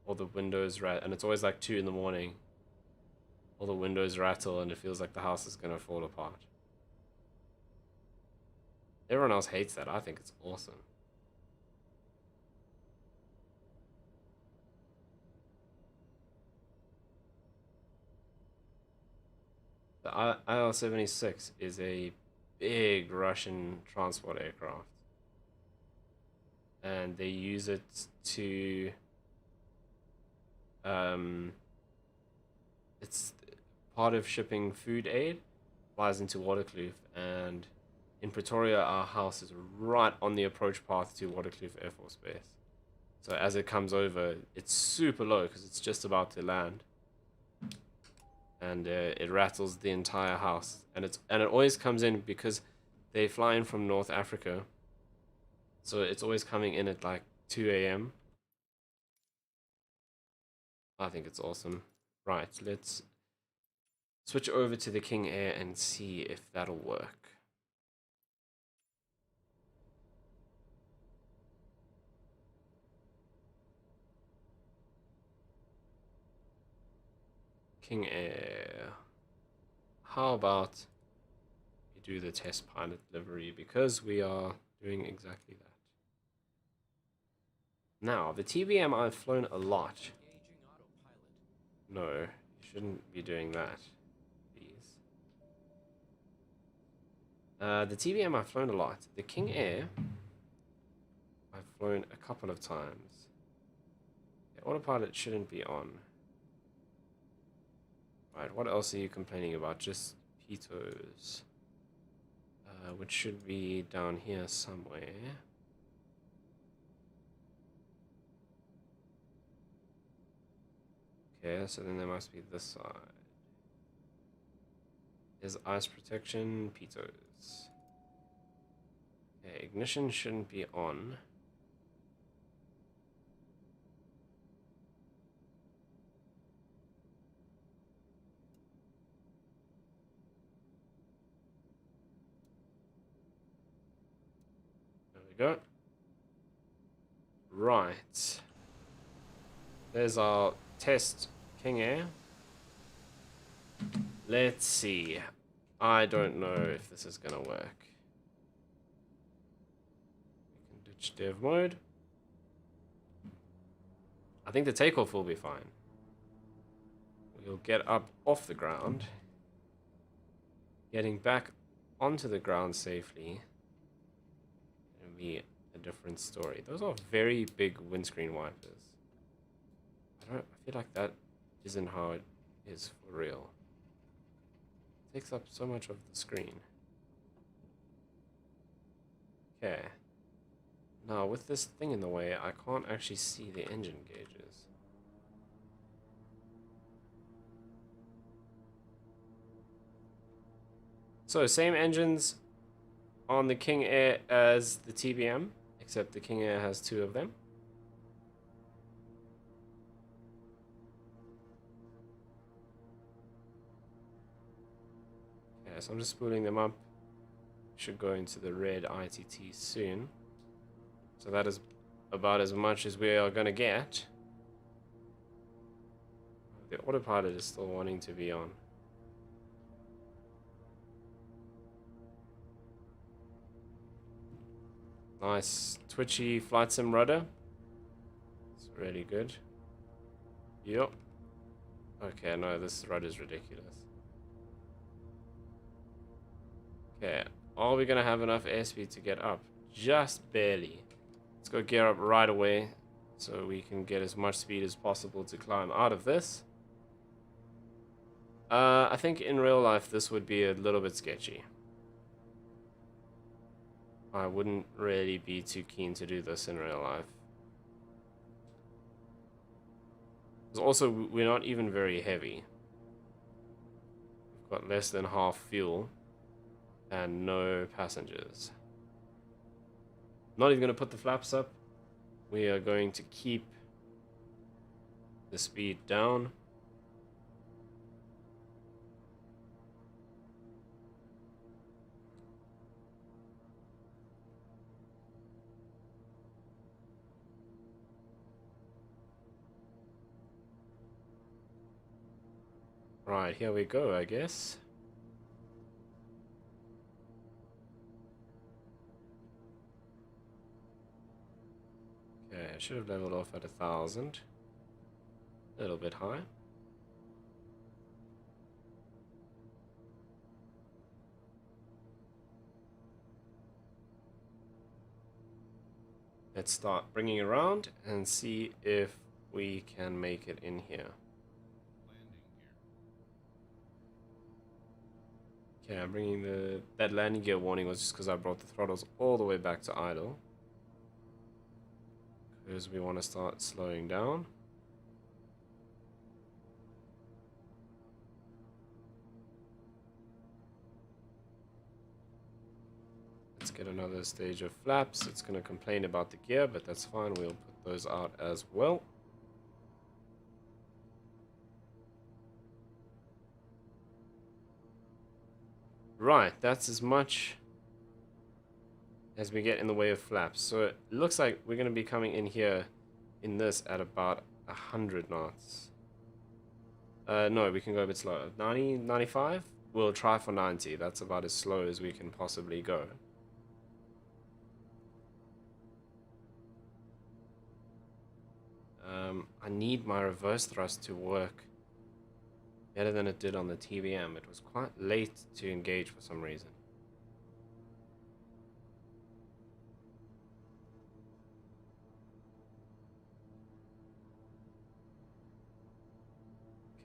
All the windows and it's always like 2 in the morning. All the windows rattle and it feels like the house is gonna fall apart. Everyone else hates that. I think it's awesome. The IL-76 is a big Russian transport aircraft. And they use it to... it's part of shipping food aid, flies into Waterkloof, and in Pretoria our house is right on the approach path to Waterkloof Air Force Base. So as it comes over, it's super low because it's just about to land, and it rattles the entire house. And it always comes in because they fly in from North Africa, so it's always coming in at like 2 a.m. I think it's awesome. Right, let's switch over to the King Air and see if that'll work. King Air. How about we do the test pilot livery, because we are doing exactly that. Now, the TBM I've flown a lot. No, you shouldn't be doing that, please. The TBM I've flown a lot. The King Air, I've flown a couple of times. The autopilot shouldn't be on. Right, what else are you complaining about? Just pitos. Which should be down here somewhere. Okay, so then there must be this side. There's ice protection, pitos. Okay, ignition shouldn't be on. There we go. Right. There's our test King Air. Let's see. I don't know if this is gonna work. We can ditch dev mode. I think the takeoff will be fine. We'll get up off the ground. Getting back onto the ground safely. It'll be a different story. Those are very big windscreen wipers. I feel like that isn't how it is for real. It takes up so much of the screen. Okay. Now with this thing in the way, I can't actually see the engine gauges. So same engines on the King Air as the TBM, except the King Air has 2 of them. Okay, so I'm just spooling them up. Should go into the red ITT soon. So that is about as much as we are gonna get. The autopilot is still wanting to be on. Nice twitchy flight sim rudder. It's really good. Yep. Okay, no, this rudder is ridiculous. Okay, are we gonna have enough airspeed to get up? Just barely. Let's go gear up right away so we can get as much speed as possible to climb out of this. I think in real life this would be a little bit sketchy. I wouldn't really be too keen to do this in real life. Also, we're not even very heavy. We've got less than half fuel and no passengers. Not even going to put the flaps up. We are going to keep the speed down. Right, here we go, I guess. Okay, I should have leveled off at 1,000. A little bit high. Let's start bringing around and see if we can make it in here. Okay, I'm bringing that landing gear warning was just because I brought the throttles all the way back to idle. Because we want to start slowing down. Let's get another stage of flaps. It's going to complain about the gear, but that's fine. We'll put those out as well. Right, that's as much as we get in the way of flaps. So it looks like we're going to be coming in here in this at about 100 knots. No, we can go a bit slower. 90, 95? We'll try for 90. That's about as slow as we can possibly go. I need my reverse thrust to work better than it did on the TBM. It was quite late to engage for some reason.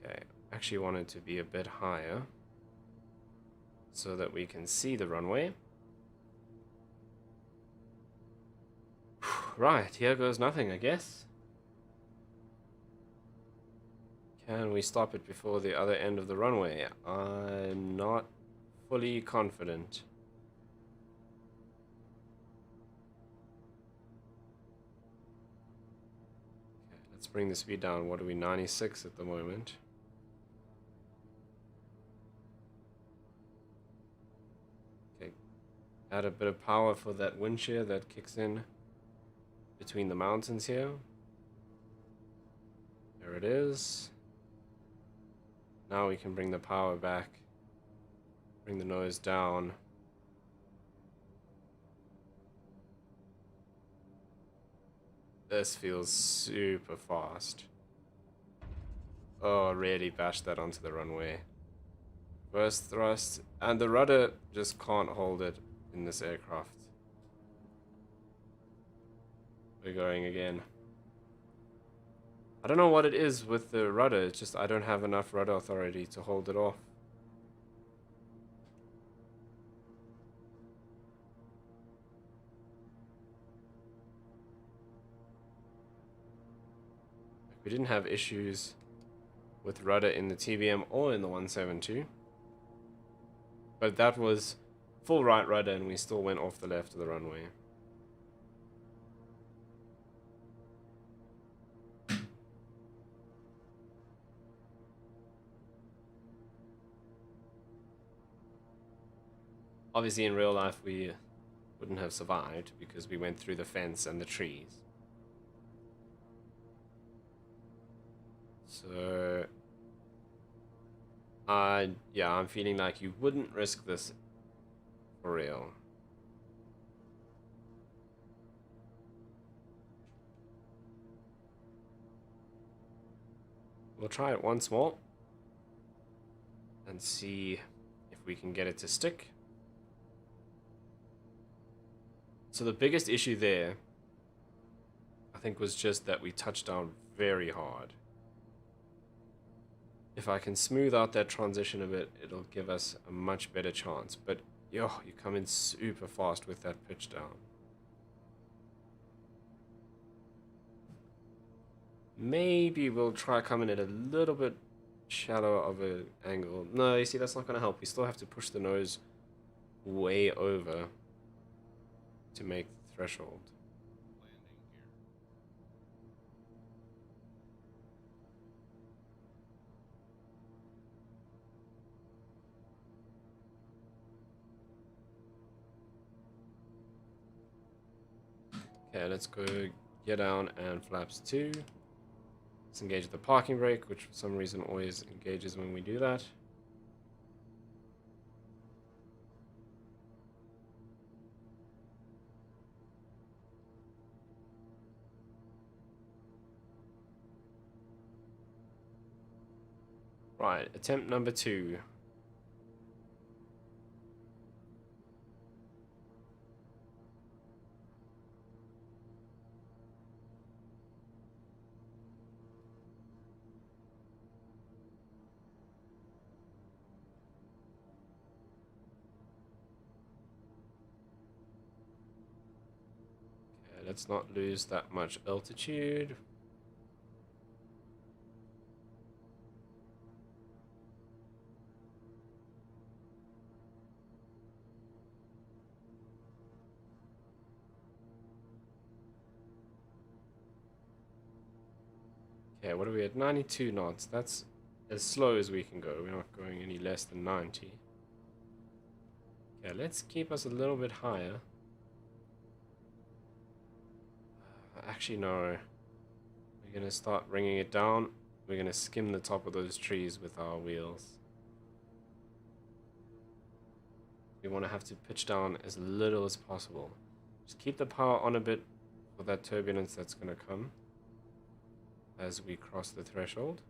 Okay, actually want it to be a bit higher so that we can see the runway. Right, here goes nothing, I guess. Can we stop it before the other end of the runway? I'm not fully confident. Okay, let's bring the speed down. What are we, 96 at the moment? Okay, add a bit of power for that wind shear that kicks in between the mountains here. There it is. Now we can bring the power back, bring the nose down. This feels super fast. Oh, really bashed that onto the runway. First thrust, and the rudder just can't hold it in this aircraft. We're going again. I don't know what it is with the rudder, it's just I don't have enough rudder authority to hold it off. We didn't have issues with rudder in the TBM or in the 172. But that was full right rudder and we still went off the left of the runway. Obviously in real life we wouldn't have survived because we went through the fence and the trees. So yeah, I'm feeling like you wouldn't risk this for real. We'll try it once more and see if we can get it to stick. So the biggest issue there, I think, was just that we touched down very hard. If I can smooth out that transition a bit, it'll give us a much better chance. But, yo, you come in super fast with that pitch down. Maybe we'll try coming at a little bit shallower of an angle. No, you see, that's not going to help. We still have to push the nose way over to make the threshold. Okay, let's go gear down and flaps 2. Let's engage the parking brake, which for some reason always engages when we do that. Right, attempt number 2. Okay, let's not lose that much altitude. Okay, what are we at? 92 knots. That's as slow as we can go. We're not going any less than 90. Okay, let's keep us a little bit higher. Actually, no. We're going to start bringing it down. We're going to skim the top of those trees with our wheels. We want to have to pitch down as little as possible. Just keep the power on a bit for that turbulence that's going to come as we cross the threshold.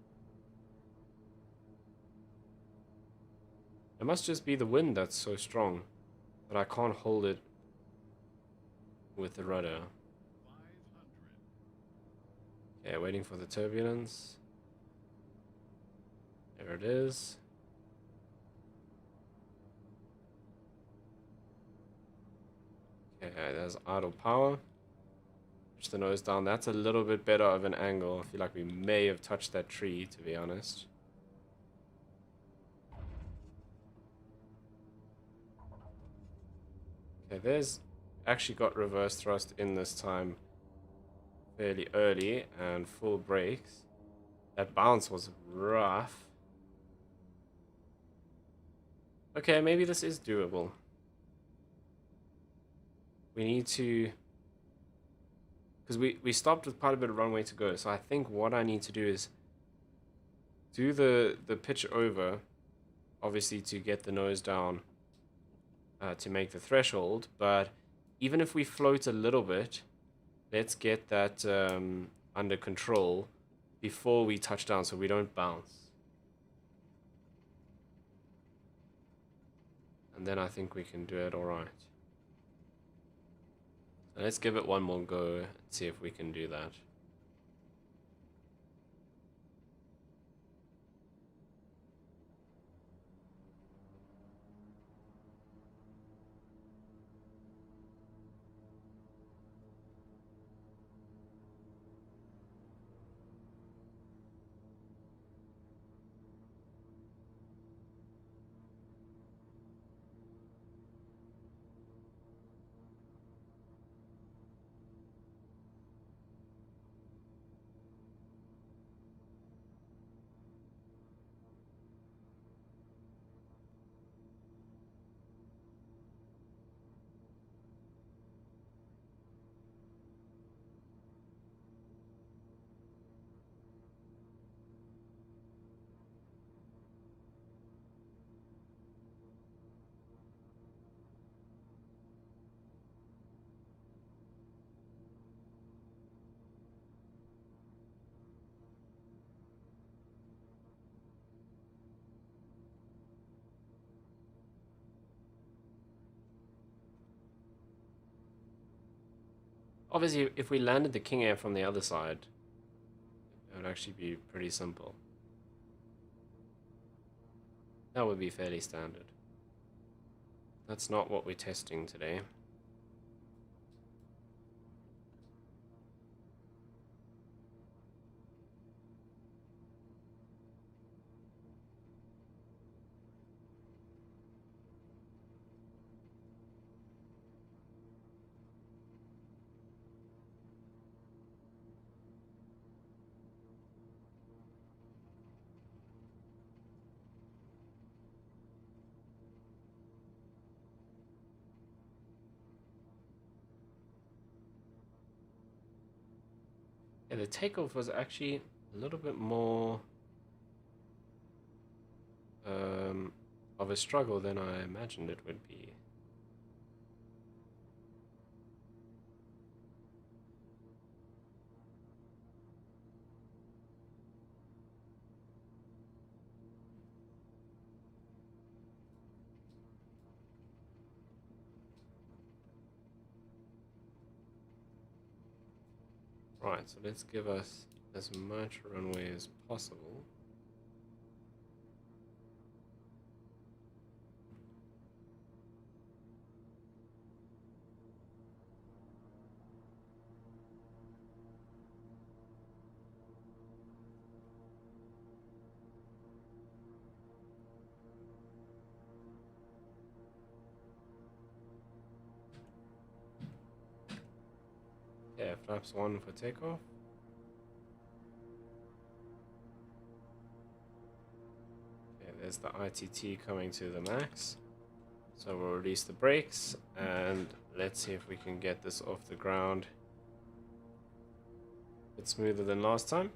It must just be the wind that's so strong that I can't hold it with the rudder. Okay, waiting for the turbulence. There it is. Okay, there's idle power. Push the nose down. That's a little bit better of an angle. I feel like we may have touched that tree, to be honest. Okay, there's actually got reverse thrust in this time fairly early and full brakes. That bounce was rough. Okay, maybe this is doable. We need to... Because we stopped with quite a bit of runway to go. So I think what I need to do is do the pitch over, obviously to get the nose down to make the threshold. But even if we float a little bit, let's get that under control before we touch down so we don't bounce. And then I think we can do it alright. So let's give it one more go and see if we can do that. Obviously, if we landed the King Air from the other side, it would actually be pretty simple. That would be fairly standard. That's not what we're testing today. Yeah, the takeoff was actually a little bit more of a struggle than I imagined it would be. Right, so let's give us as much runway as possible. Yeah, flaps 1 for takeoff. Okay, there's the ITT coming to the max. So we'll release the brakes and let's see if we can get this off the ground a bit smoother than last time.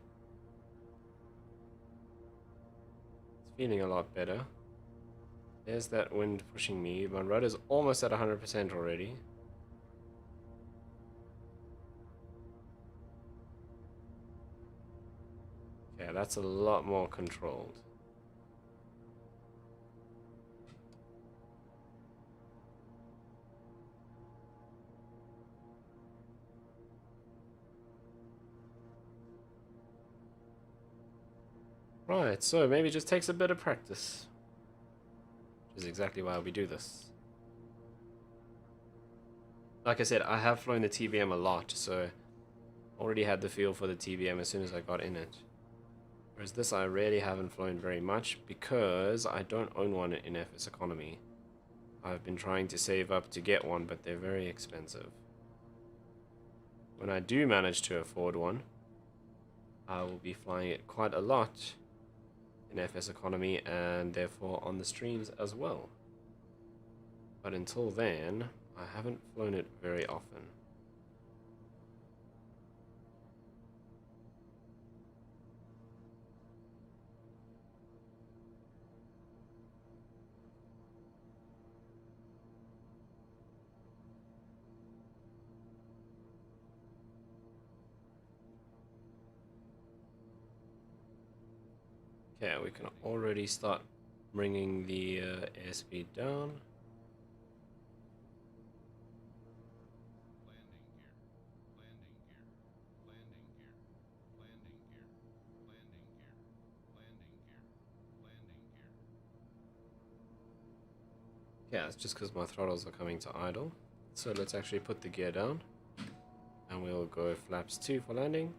It's feeling a lot better. There's that wind pushing me. My rudder's almost at 100% already. Yeah, that's a lot more controlled. Right, so maybe it just takes a bit of practice. Which is exactly why we do this. Like I said, I have flown the TBM a lot, so already had the feel for the TBM as soon as I got in it. Whereas this I really haven't flown very much because I don't own one in FSEconomy. I've been trying to save up to get one, but they're very expensive. When I do manage to afford one, I will be flying it quite a lot in FSEconomy and therefore on the streams as well. But until then, I haven't flown it very often. Okay, we can already start bringing the airspeed down. Yeah, it's just because my throttles are coming to idle. So let's actually put the gear down. And we'll go flaps 2 for landing.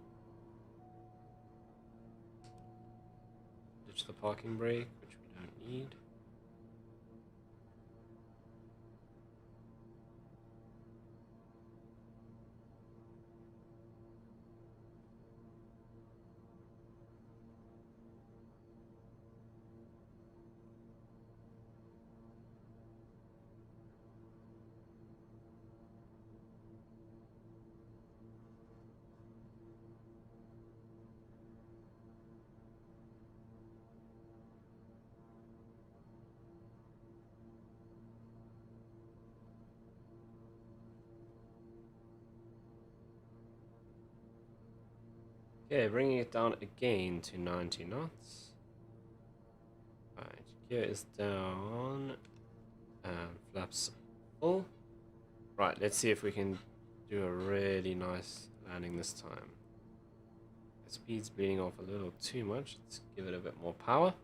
Ditch the parking brake, which we don't need. Okay, bringing it down again to 90 knots. Right, gear is down. And flaps full. Right, let's see if we can do a really nice landing this time. The speed's bleeding off a little too much. Let's give it a bit more power.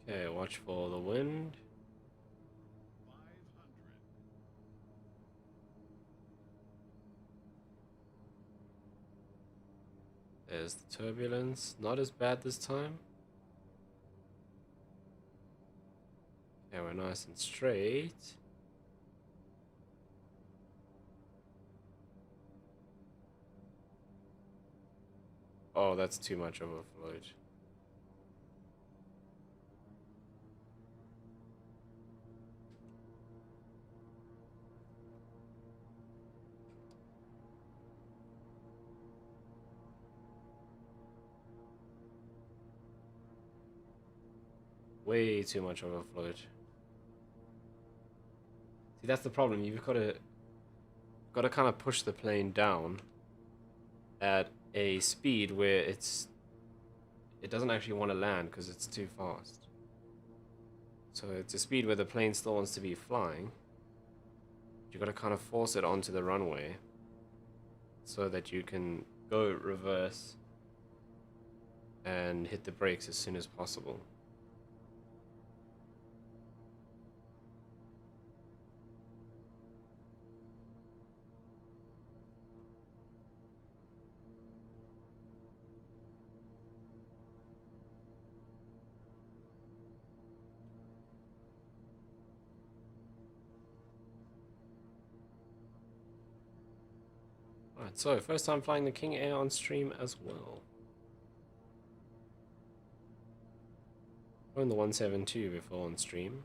Okay, watch for the wind. There's the turbulence. Not as bad this time. Okay, we're nice and straight. Oh, that's too much overflow. Way too much overflow. See, that's the problem. You've got to kind of push the plane down at a speed where it doesn't actually want to land because it's too fast. So it's a speed where the plane still wants to be flying. You've got to kind of force it onto the runway so that you can go reverse and hit the brakes as soon as possible. Right, so first time flying the King Air on stream as well. Flown the 172 before on stream.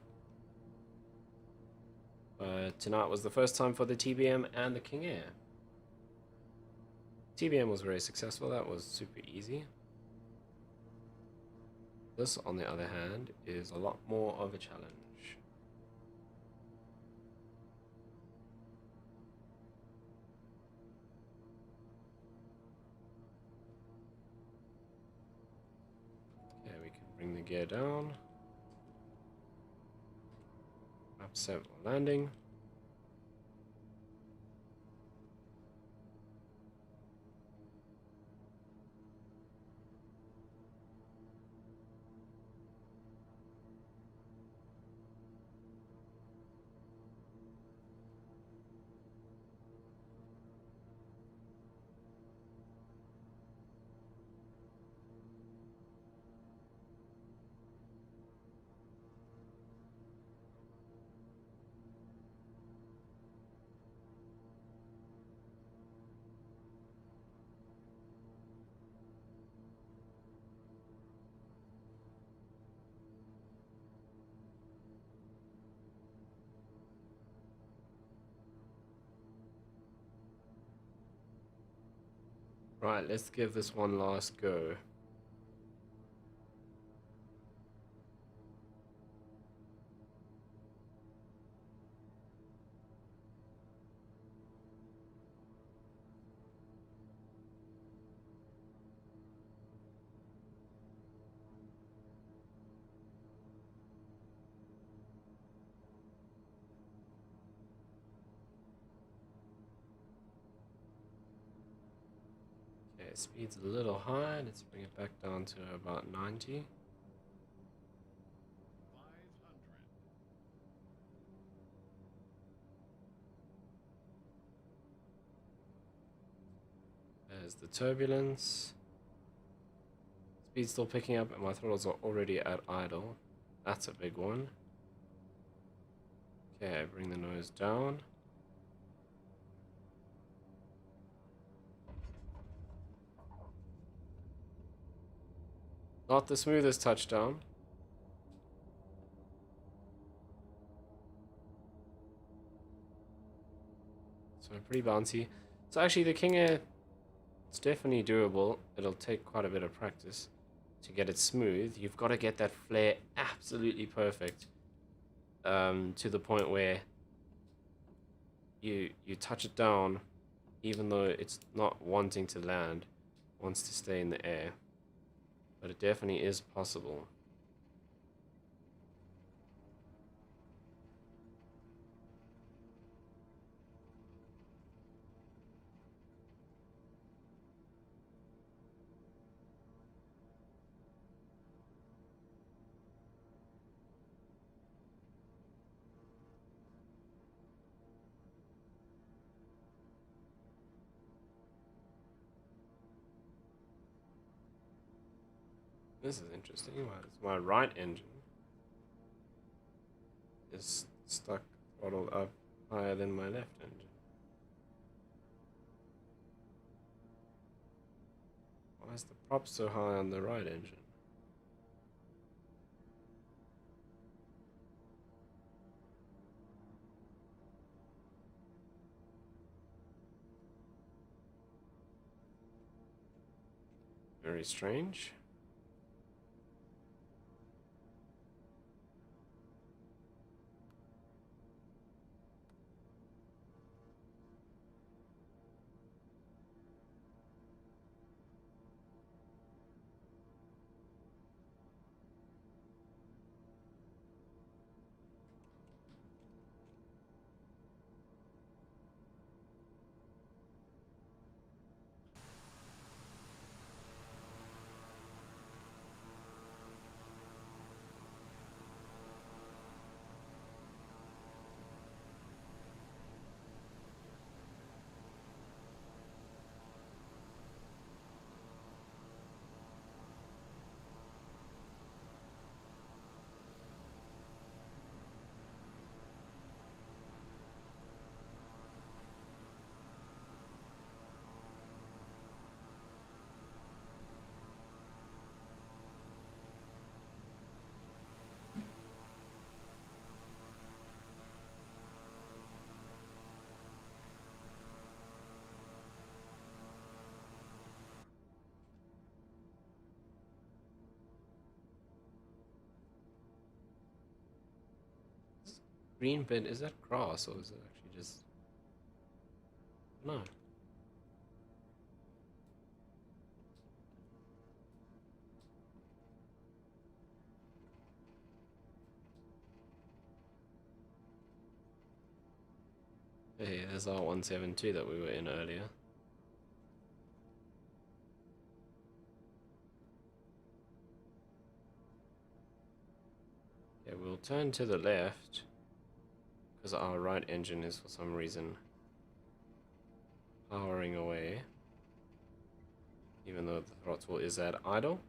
But tonight was the first time for the TBM and the King Air. TBM was very successful, that was super easy. This, on the other hand, is a lot more of a challenge. Okay, we can bring the gear down. Map set for landing. Right, let's give this one last go. Okay, speed's a little high. Let's bring it back down to about 90. There's the turbulence. Speed's still picking up and my throttles are already at idle. That's a big one. Okay, bring the nose down. Not the smoothest touchdown. So pretty bouncy. So actually the King Air, it's definitely doable. It'll take quite a bit of practice to get it smooth. You've got to get that flare absolutely perfect, to the point where you touch it down even though it's not wanting to land, wants to stay in the air. But it definitely is possible. This is interesting. It's my right engine. is stuck throttled up higher than my left engine. Why is the prop so high on the right engine? Very strange. Green bit, is that grass or is it actually just... No. Hey, there's our 172 that we were in earlier. Yeah, we'll turn to the left because our right engine is for some reason powering away, even though the throttle is at idle.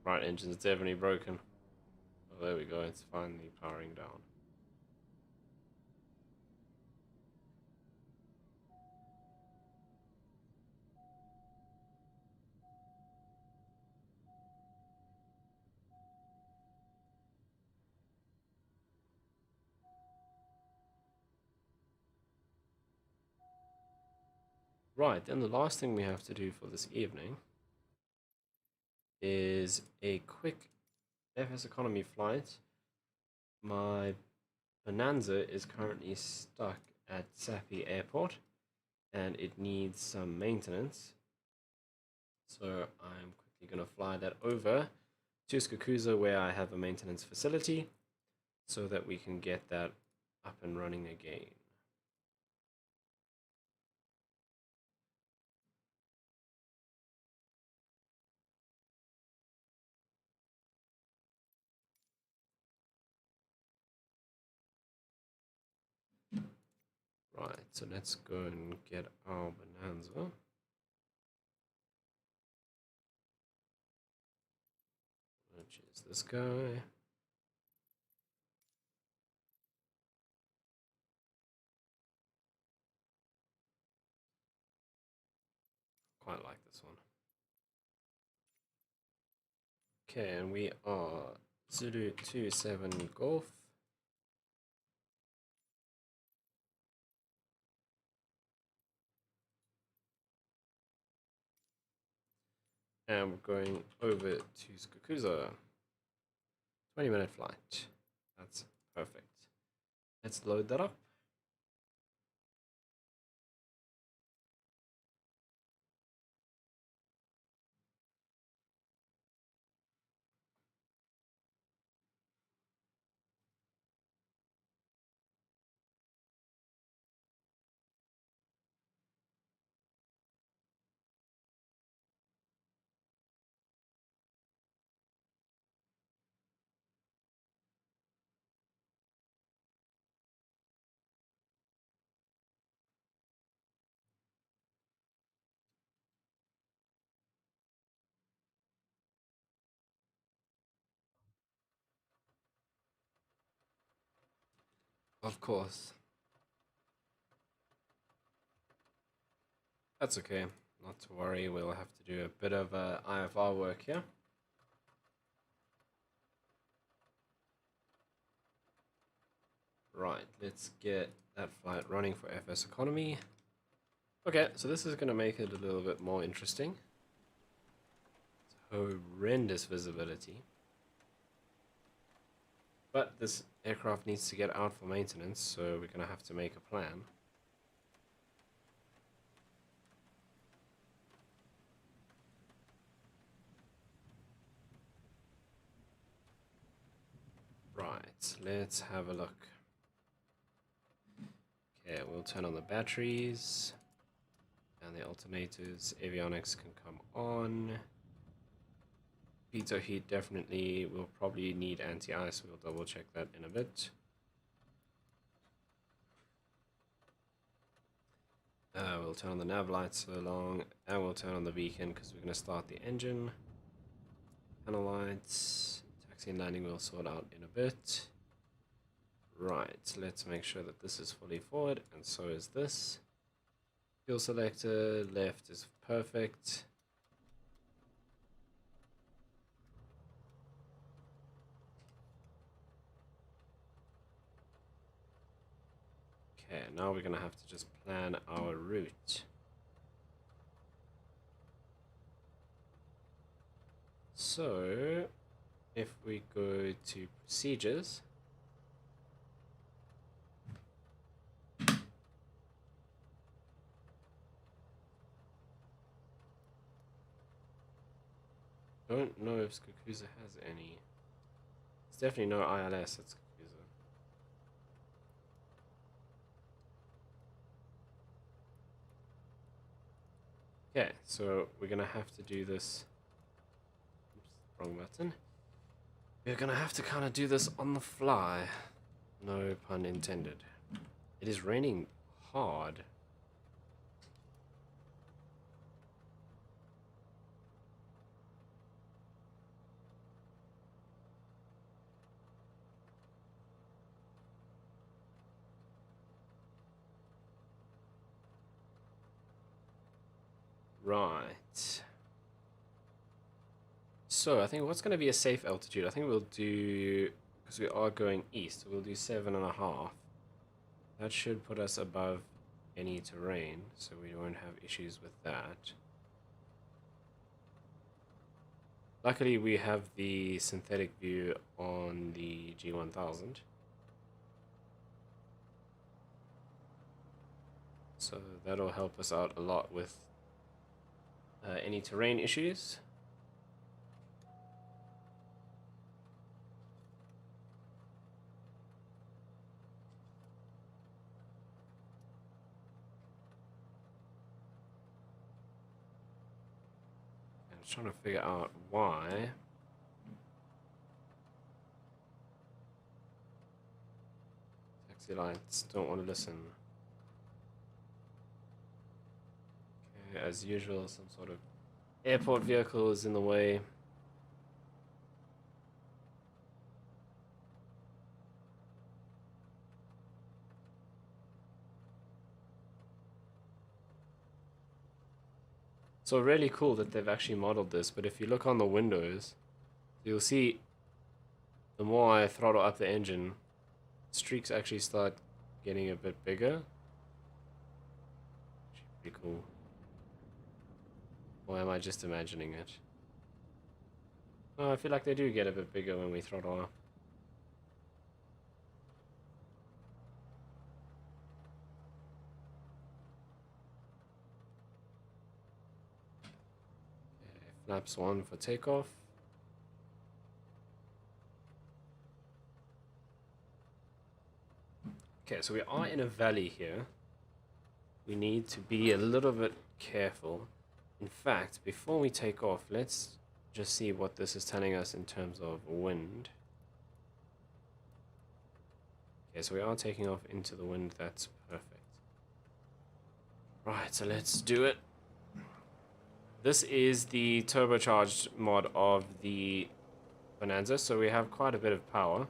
Right engine's definitely broken. Oh, there we go, it's finally powering down. Right, then the last thing we have to do for this evening is a quick FSEconomy flight. My Bonanza is currently stuck at Sapi Airport and it needs some maintenance. So I'm quickly going to fly that over to Skakusa where I have a maintenance facility so that we can get that up and running again. Right, so let's go and get our Bonanza. Which is this guy. Quite like this one. Okay, and we are Zulu 27 Golf. And we're going over to Skakusa. 20-minute flight. That's perfect. Let's load that up. Of course. That's okay. Not to worry. We'll have to do a bit of IFR work here. Right, let's get that flight running for FSEconomy. Okay, so this is going to make it a little bit more interesting. It's horrendous visibility. But this aircraft needs to get out for maintenance, so we're going to have to make a plan. Right, let's have a look. Okay, we'll turn on the batteries and the alternators. Avionics can come on. Pitot heat definitely will probably need anti-ice. We'll double check that in a bit. We'll turn on the nav lights along, and we'll turn on the beacon because we're going to start the engine. Panel lights, taxi and landing we'll sort out in a bit. Right, let's make sure that this is fully forward, and so is this. Fuel selector, left is perfect. Okay, now we're going to have to just plan our route. So, if we go to procedures, don't know if Skakusa has any. It's definitely no ILS at Skakusa. Okay, so we're gonna have to do this. Oops, wrong button. We're gonna have to kind of do this on the fly. No pun intended. It is raining hard. Right. So I think what's going to be a safe altitude? I think we'll do, because we are going east, we'll do 7.5. That should put us above any terrain, so we won't have issues with that. Luckily, we have the synthetic view on the G1000. So that'll help us out a lot with any terrain issues. I'm just trying to figure out why. Taxi lights don't want to listen. Okay, as usual, some sort of airport vehicle is in the way. So really cool that they've actually modeled this, but if you look on the windows, you'll see the more I throttle up the engine, streaks actually start getting a bit bigger. Pretty cool. Or am I just imagining it? Oh, I feel like they do get a bit bigger when we throttle up. Okay, flaps 1 for takeoff. Okay, so we are in a valley here. We need to be a little bit careful. In fact, before we take off, let's just see what this is telling us in terms of wind. Okay, so we are taking off into the wind. That's perfect. Right, so let's do it. This is the turbocharged mod of the Bonanza, so we have quite a bit of power.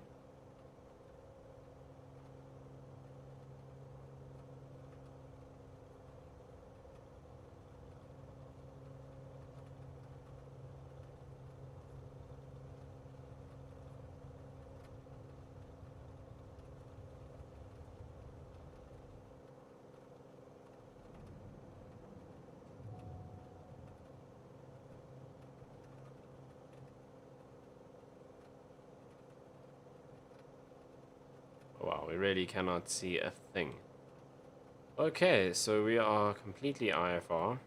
Wow, we really cannot see a thing. Okay, so we are completely IFR.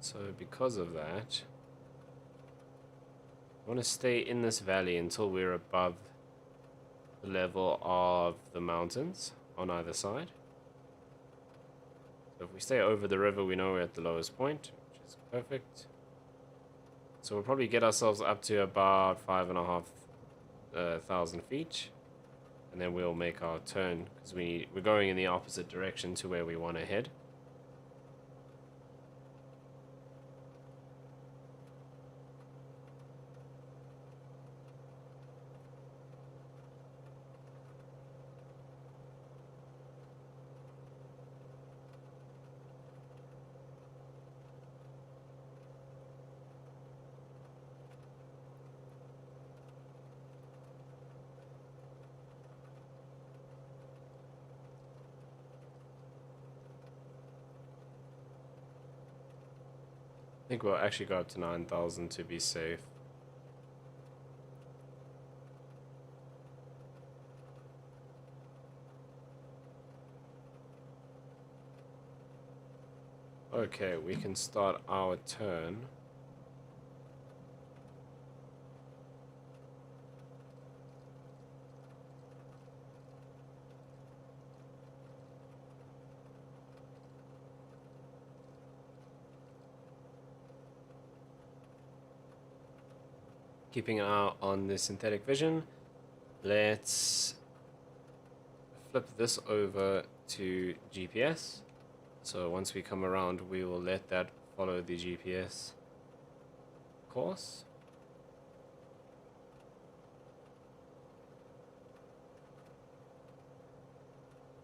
So because of that, I want to stay in this valley until we're above the level of the mountains on either side. So if we stay over the river, we know we're at the lowest point, which is perfect. So we'll probably get ourselves up to about 5,500 feet, and then we'll make our turn because we're going in the opposite direction to where we want to head. I think we'll actually go up to 9,000 to be safe. Okay, we can start our turn. Keeping an eye on the synthetic vision, let's flip this over to GPS. So once we come around, we will let that follow the GPS course.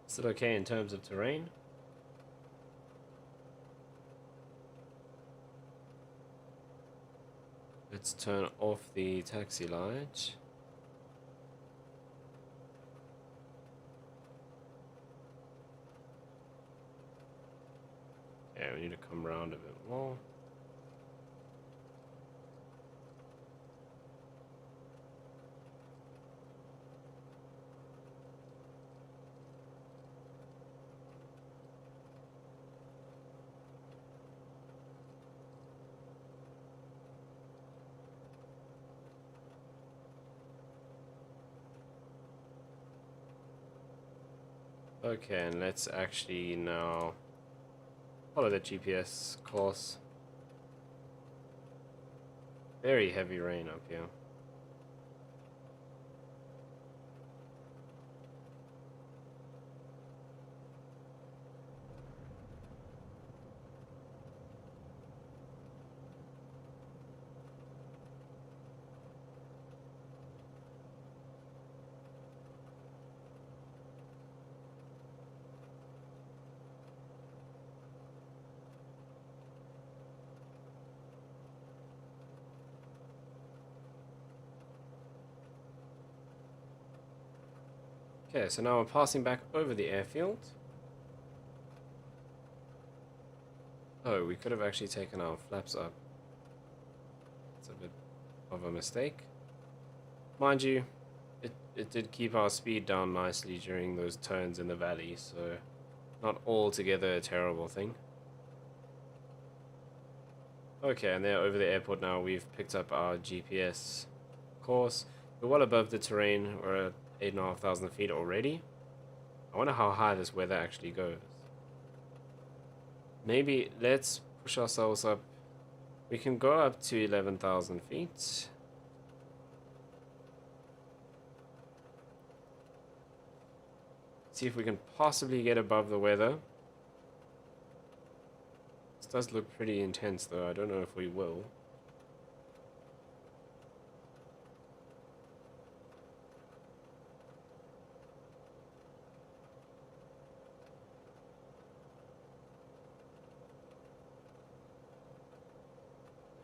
Is it okay in terms of terrain? Let's turn off the taxi light. Yeah, we need to come around a bit more. Okay, and let's actually now follow the GPS course. Very heavy rain up here. Okay, so now we're passing back over the airfield. Oh, we could have actually taken our flaps up. It's a bit of a mistake. Mind you, it did keep our speed down nicely during those turns in the valley, so not altogether a terrible thing. Okay, and they're over the airport now. We've picked up our GPS course. We're well above the terrain. We're at 8,500 feet already. I wonder how high this weather actually goes. Maybe let's push ourselves up. We can go up to 11,000 feet. See if we can possibly get above the weather. This does look pretty intense though. I don't know if we will.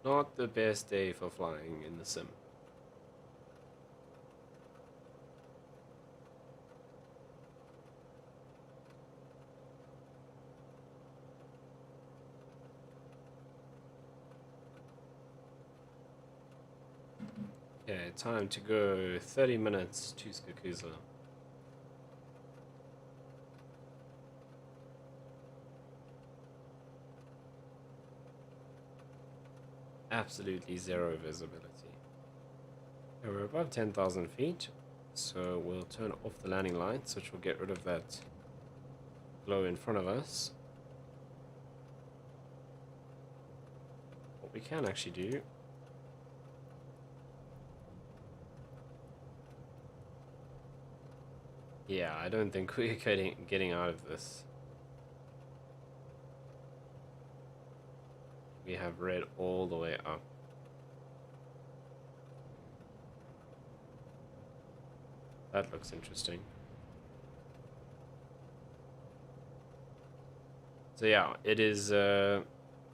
Not the best day for flying in the sim. Okay, time to go 30 minutes to Skakusa. Absolutely zero visibility. Okay, we're above 10,000 feet, so we'll turn off the landing lights, which will get rid of that glow in front of us. What we can actually do yeah, I don't think we're getting out of this. We have red all the way up. That looks interesting. So yeah, it is it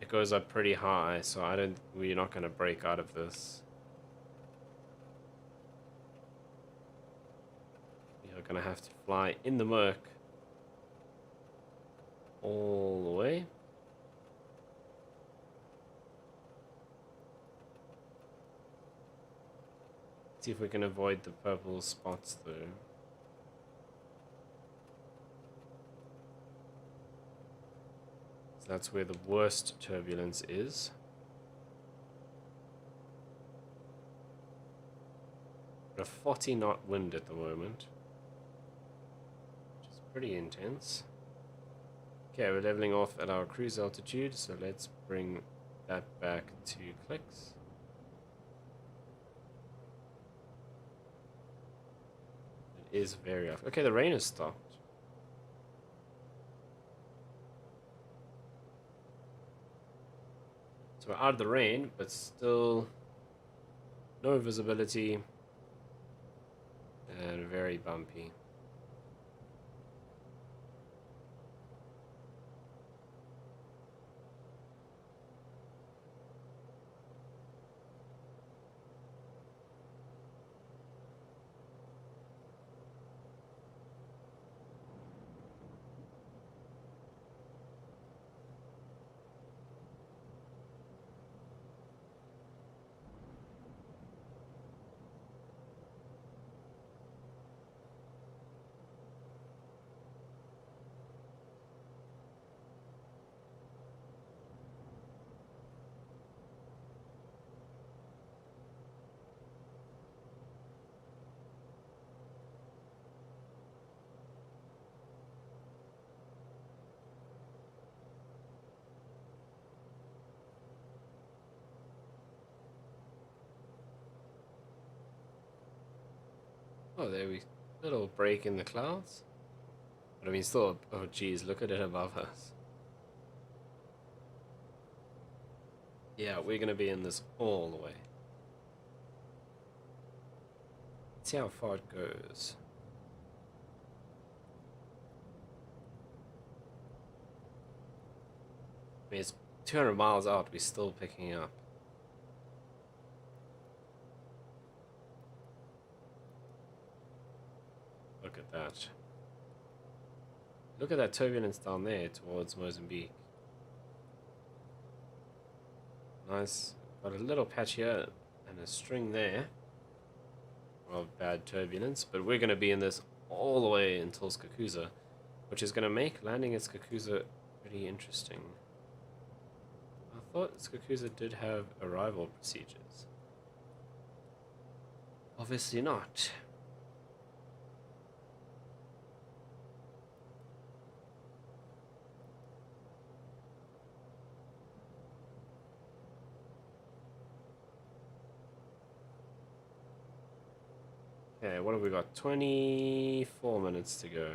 goes up pretty high, so we're not gonna break out of this. We are gonna have to fly in the murk all the way. See if we can avoid the purple spots though. So that's where the worst turbulence is. A 40 knot wind at the moment, which is pretty intense. Okay, we're leveling off at our cruise altitude, so let's bring that back to clicks. It is very off. Okay, the rain has stopped. So we're out of the rain, but still no visibility and very bumpy. Oh, there we little break in the clouds. But I mean, still, oh geez, look at it above us. Yeah, we're gonna be in this all the way. Let's see how far it goes. I mean, it's 200 miles out, we're still picking up. Look at that. Look at that turbulence down there towards Mozambique. Nice. Got a little patch here and a string there of bad turbulence, but we're going to be in this all the way until Skakusa, which is going to make landing at Skakusa pretty interesting. I thought Skakusa did have arrival procedures. Obviously not. Okay, what have we got? 24 minutes to go.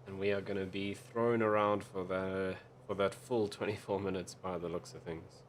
And we are going to be thrown around for that full 24 minutes by the looks of things.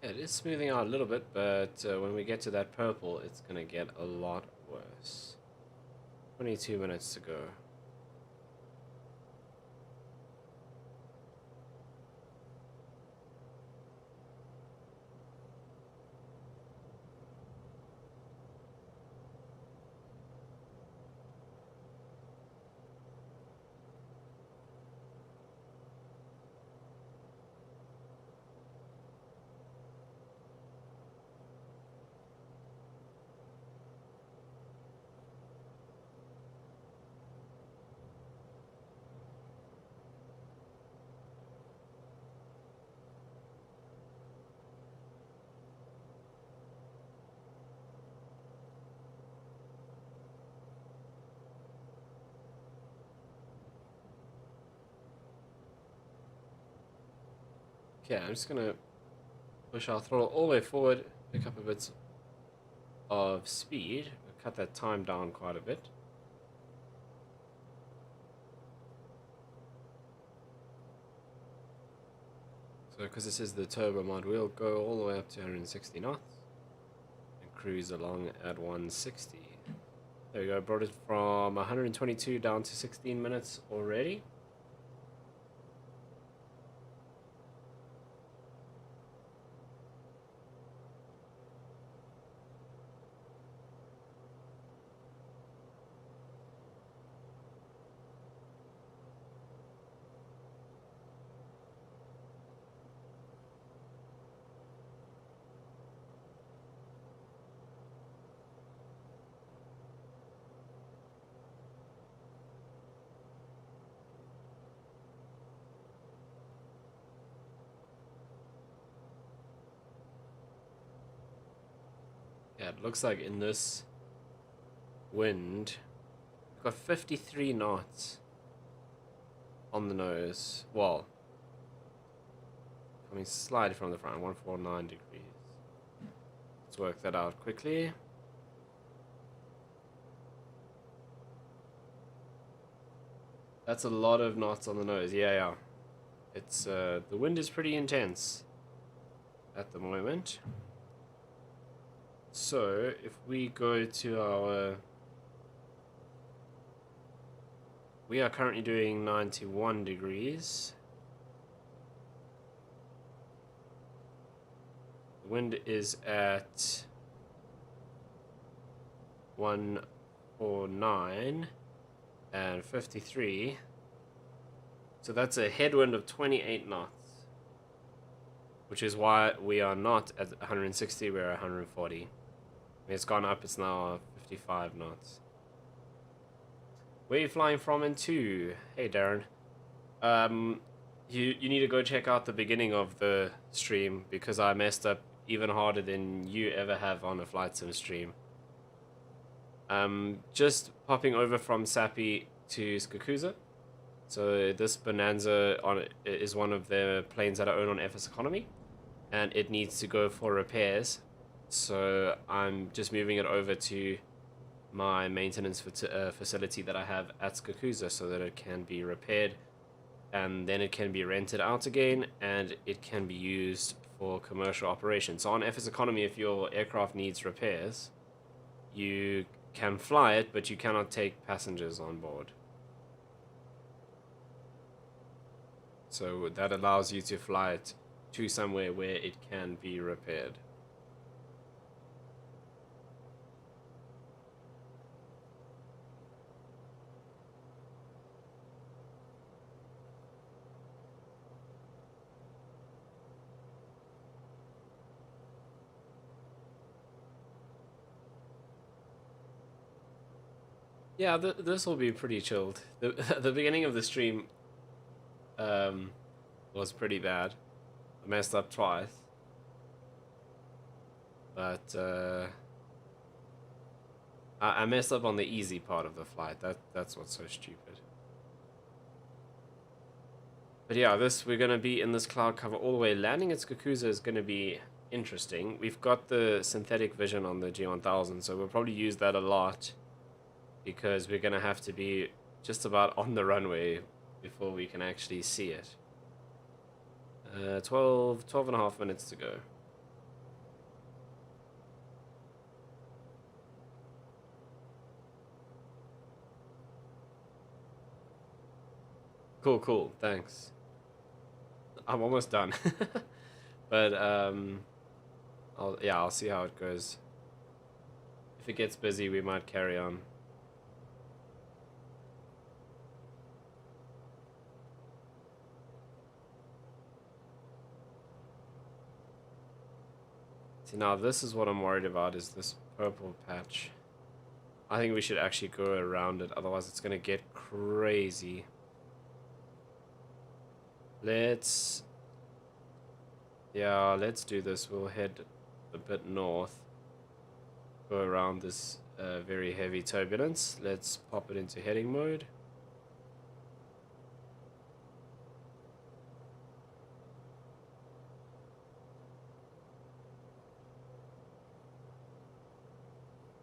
Yeah, it is smoothing out a little bit, but when we get to that purple, it's gonna get a lot worse. 22 minutes to go. Okay, I'm just gonna push our throttle all the way forward, pick up a bit of speed, cut that time down quite a bit. So because this is the turbo mod, we'll go all the way up to 160 knots and cruise along at 160. There we go, brought it from 122 down to 16 minutes already. Yeah, it looks like in this wind, we've got 53 knots on the nose. Well, coming slightly from the front, 149 degrees. Let's work that out quickly. That's a lot of knots on the nose. Yeah. It's the wind is pretty intense at the moment. So if we go to our, we are currently doing 91 degrees. The wind is at 149 and 53. So that's a headwind of 28 knots. Which is why we are not at 160, we're at 140. It's gone up, it's now 55 knots. Where are you flying from and to? Hey Darren. You need to go check out the beginning of the stream because I messed up even harder than you ever have on a flight sim stream. Just popping over from Sapi to Skakusa. So this Bonanza is one of the planes that I own on FSEconomy, and it needs to go for repairs. So I'm just moving it over to my maintenance facility that I have at Skakusa so that it can be repaired, and then it can be rented out again, and it can be used for commercial operations. So on FSEconomy, if your aircraft needs repairs, you can fly it, but you cannot take passengers on board. So that allows you to fly it to somewhere where it can be repaired. Yeah, this will be pretty chilled. The beginning of the stream was pretty bad. I messed up twice. But I messed up on the easy part of the flight. That's what's so stupid. But yeah, we're gonna be in this cloud cover all the way. Landing at Skakusa is gonna be interesting. We've got the synthetic vision on the G1000, so we'll probably use that a lot because we're gonna have to be just about on the runway before we can actually see it. 12 and a half minutes to go. Cool, cool. Thanks. I'm almost done. But I'll see how it goes. If it gets busy, we might carry on. See, now this is what I'm worried about, is this purple patch. I think we should actually go around it, otherwise it's gonna get crazy. Let's do this. We'll head a bit north, go around this very heavy turbulence. Let's pop it into heading mode.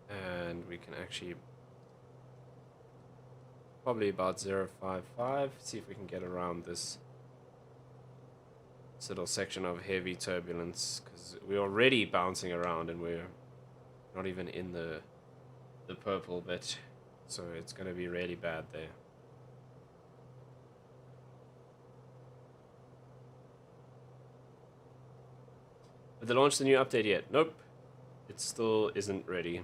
And we can actually probably about 0.55, see if we can get around this little section of heavy turbulence, because we're already bouncing around and we're not even in the purple bit, so it's going to be really bad there. Have they launched the new update yet? Nope, it still isn't ready.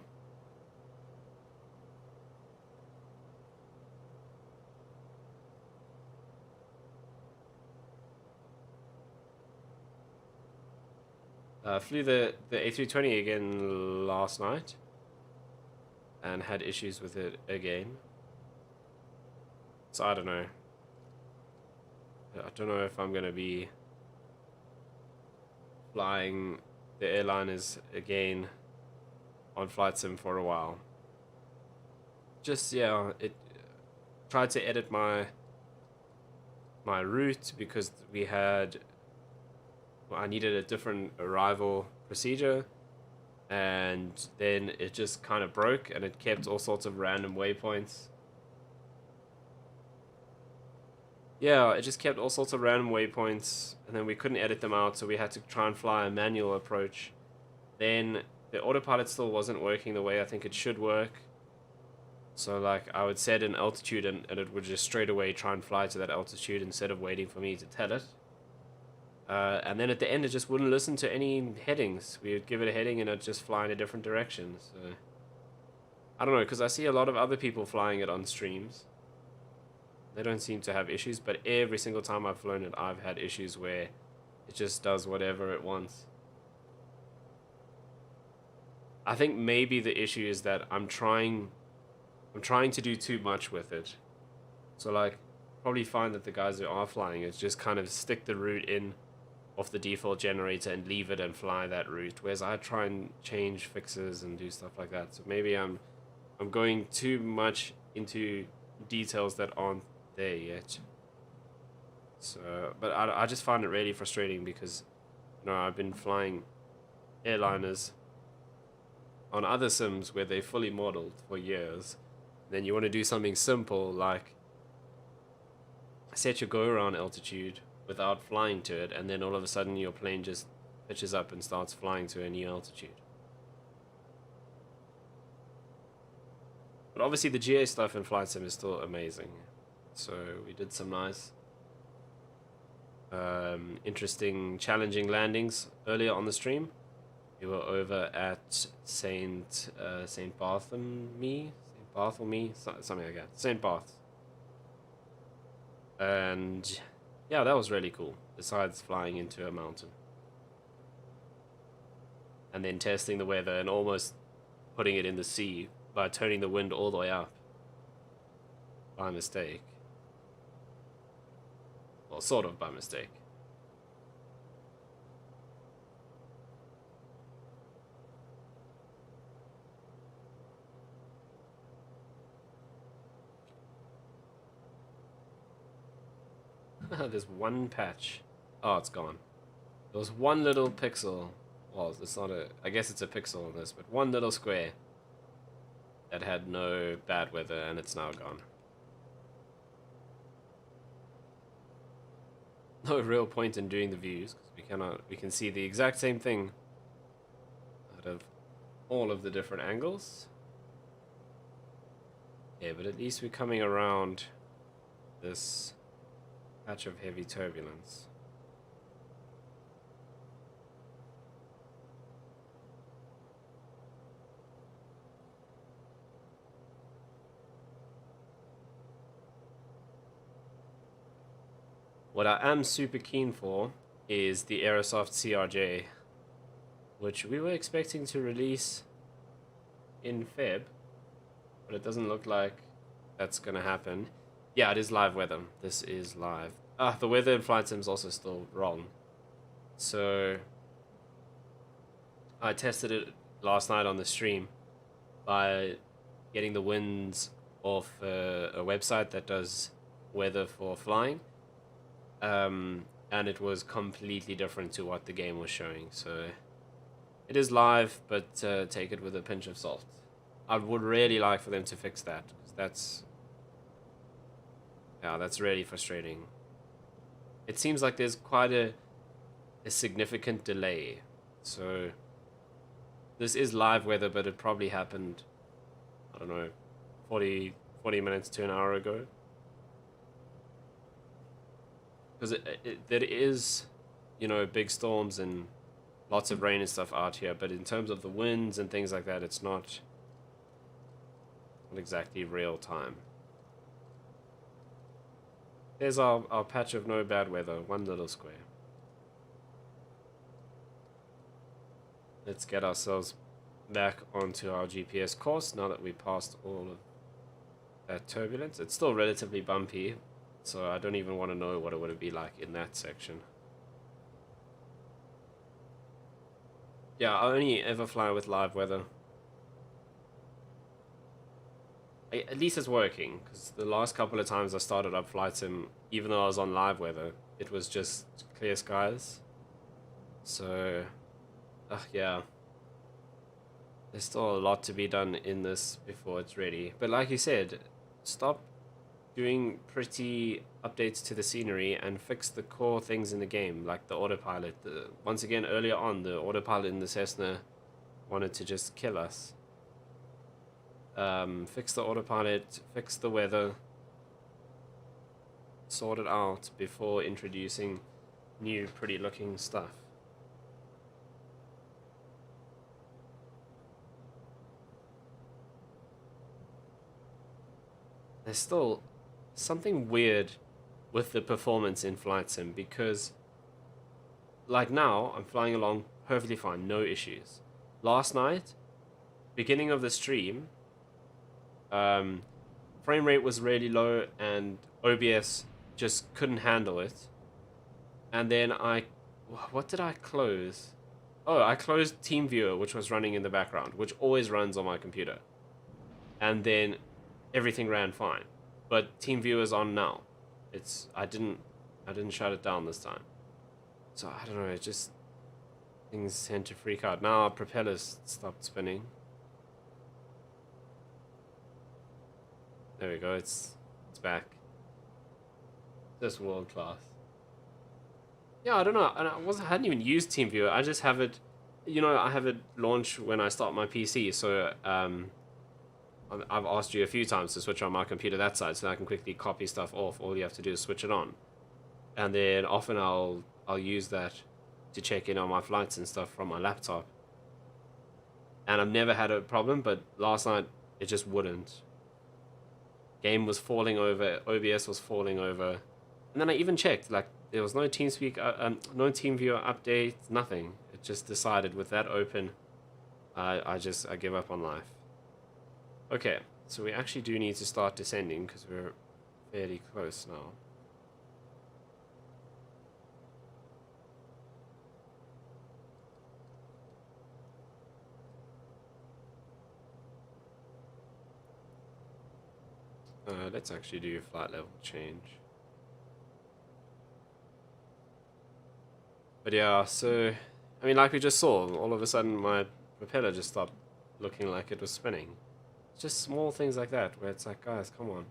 Flew the A320 again last night and had issues with it again. So I don't know. I don't know if I'm going to be flying the airliners again on flight sim for a while. Just, yeah, it tried to edit my route because I needed a different arrival procedure, and then it just kind of broke and it kept all sorts of random waypoints. Yeah, it just kept all sorts of random waypoints, and then we couldn't edit them out, so we had to try and fly a manual approach. Then the autopilot still wasn't working the way I think it should work. So like I would set an altitude and it would just straight away try and fly to that altitude instead of waiting for me to tell it. And then at the end, it just wouldn't listen to any headings. We would give it a heading and it'd just fly in a different direction. So I don't know, because I see a lot of other people flying it on streams. They don't seem to have issues, but every single time I've flown it, I've had issues where it just does whatever it wants. I think maybe the issue is that I'm trying to do too much with it. So like, probably find that the guys who are flying it just kind of stick the route in off the default generator and leave it and fly that route, whereas I try and change fixes and do stuff like that. So maybe I'm going too much into details that aren't there yet. So, but I just find it really frustrating because, you know, I've been flying airliners on other sims where they're fully modeled for years. Then you want to do something simple like set your go around altitude without flying to it, and then all of a sudden your plane just pitches up and starts flying to a new altitude. But obviously the GA stuff in Flight Sim is still amazing. So we did some nice, interesting, challenging landings earlier on the stream. We were over at Saint Bartholomew, something like that. Saint Barth. And yeah, that was really cool, besides flying into a mountain. And then testing the weather and almost putting it in the sea by turning the wind all the way up. By mistake. Well, sort of by mistake. There's one patch. Oh, it's gone. There was one little pixel. Well, it's not a... I guess it's a pixel on this, but one little square that had no bad weather, and it's now gone. No real point in doing the views, because we can see the exact same thing out of all of the different angles. Yeah, but at least we're coming around this Patch of heavy turbulence. What I am super keen for is the Aerosoft CRJ, which we were expecting to release in Feb, but it doesn't look like that's gonna happen. Yeah, it is live weather. This is live. The weather in Flight Sim is also still wrong. So I tested it last night on the stream by getting the winds off a website that does weather for flying. And it was completely different to what the game was showing. So it is live, but take it with a pinch of salt. I would really like for them to fix that, because that's really frustrating. It seems like there's quite a significant delay. So this is live weather, but it probably happened, I don't know, 40 minutes to an hour ago. Because there is, you know, big storms and lots of rain and stuff out here, but in terms of the winds and things like that, it's not exactly real time. There's our patch of no bad weather, one little square. Let's get ourselves back onto our GPS course now that we passed all of that turbulence. It's still relatively bumpy, so I don't even want to know what it would be like in that section. Yeah, I only ever fly with live weather. At least it's working, because the last couple of times I started up Flight Sim, even though I was on live weather, it was just clear skies. So, yeah. There's still a lot to be done in this before it's ready. But like you said, stop doing pretty updates to the scenery and fix the core things in the game, like the autopilot. Once again, earlier on, the autopilot in the Cessna wanted to just kill us. Fix the autopilot, fix the weather, sort it out before introducing new pretty looking stuff. There's still something weird with the performance in Flight Sim, because like now I'm flying along perfectly fine, no issues. Last night, beginning of the stream, frame rate was really low and OBS just couldn't handle it. And then what did I close? Oh, I closed TeamViewer, which was running in the background, which always runs on my computer. And then everything ran fine. But TeamViewer's on now. I didn't shut it down this time. So I don't know, things tend to freak out. Now our propellers stopped spinning. There we go, it's back. Just world class. Yeah, I don't know. I hadn't even used TeamViewer. I just have it, I have it launch when I start my PC. So I've asked you a few times to switch on my computer that side, so that I can quickly copy stuff off. All you have to do is switch it on, and then often I'll use that to check in on my flights and stuff from my laptop. And I've never had a problem, but last night it just wouldn't. Game was falling over, OBS was falling over, and then I even checked, like, there was no TeamSpeak, no TeamViewer update, nothing. It just decided with that open, I give up on life. Okay, so we actually do need to start descending because we're fairly close now. Let's actually do a flight level change. But yeah, so, I mean, like we just saw, all of a sudden my propeller just stopped looking like it was spinning. It's just small things like that, where it's like, guys, come on.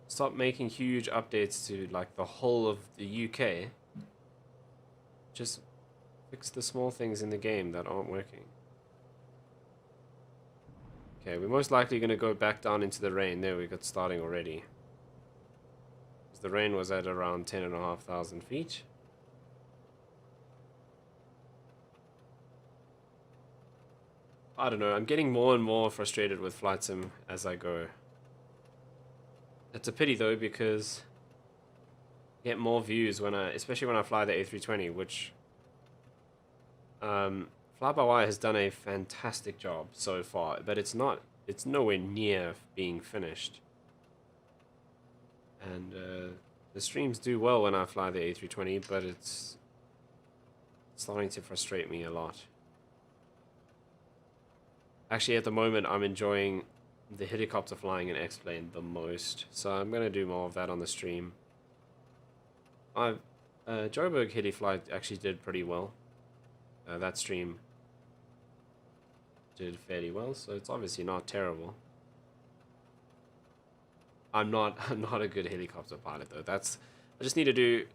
Stop making huge updates to, like, the whole of the UK. Just fix the small things in the game that aren't working. Okay, we're most likely going to go back down into the rain. There, we got starting already. The rain was at around 10,500 feet. I don't know, I'm getting more and more frustrated with flight sim as I go. It's a pity though, because I get more views when especially when I fly the A320, which FlybyWire has done a fantastic job so far, but it's nowhere near being finished. And the streams do well when I fly the A320, but it's starting to frustrate me a lot. Actually, at the moment, I'm enjoying the helicopter flying in X-Plane the most, so I'm going to do more of that on the stream. Joburg heli flight actually did pretty well. That stream did fairly well, so it's obviously not terrible. I'm not a good helicopter pilot though. I just need to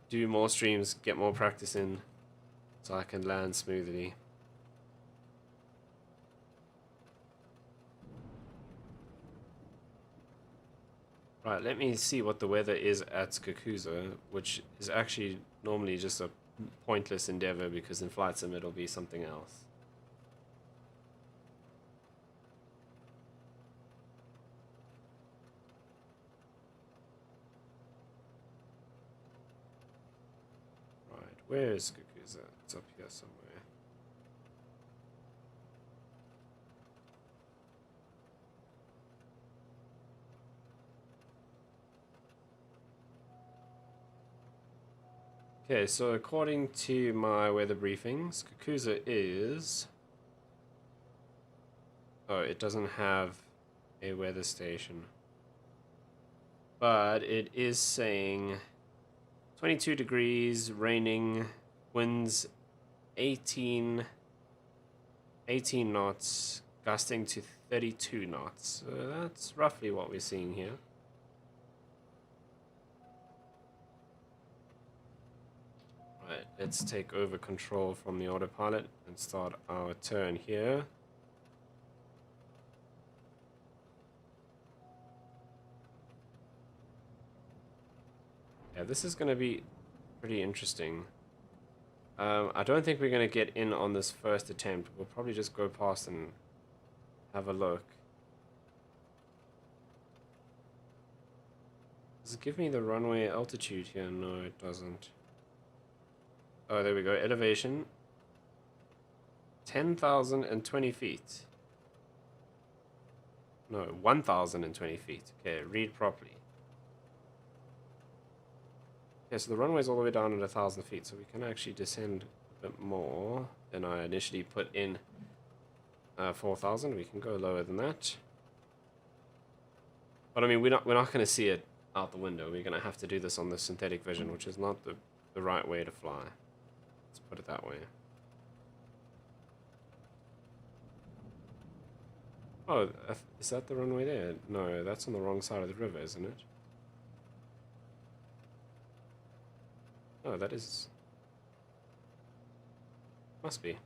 do more streams, get more practice in, so I can land smoothly. Right, let me see what the weather is at Skakusa, which is actually normally just a pointless endeavor because in flight sim it'll be something else. Right, where is Skakusa? It's up here somewhere. Okay, so according to my weather briefings, Skakusa is... Oh, it doesn't have a weather station. But it is saying 22 degrees, raining, winds 18 knots, gusting to 32 knots. So that's roughly what we're seeing here. Right, let's take over control from the autopilot and start our turn here. Yeah, this is going to be pretty interesting. I don't think we're going to get in on this first attempt. We'll probably just go past and have a look. Does it give me the runway altitude here? No, it doesn't. Oh, there we go. Elevation. 10,020 feet. No, 1,020 feet. Okay, read properly. Okay, so the runway's all the way down at 1,000 feet, so we can actually descend a bit more than I initially put in 4,000. We can go lower than that. But I mean, we're not going to see it out the window. We're going to have to do this on the synthetic vision, which is not the right way to fly. Let's put it that way. Oh, is that the runway there? No, that's on the wrong side of the river, isn't it? Oh, that is... Must be.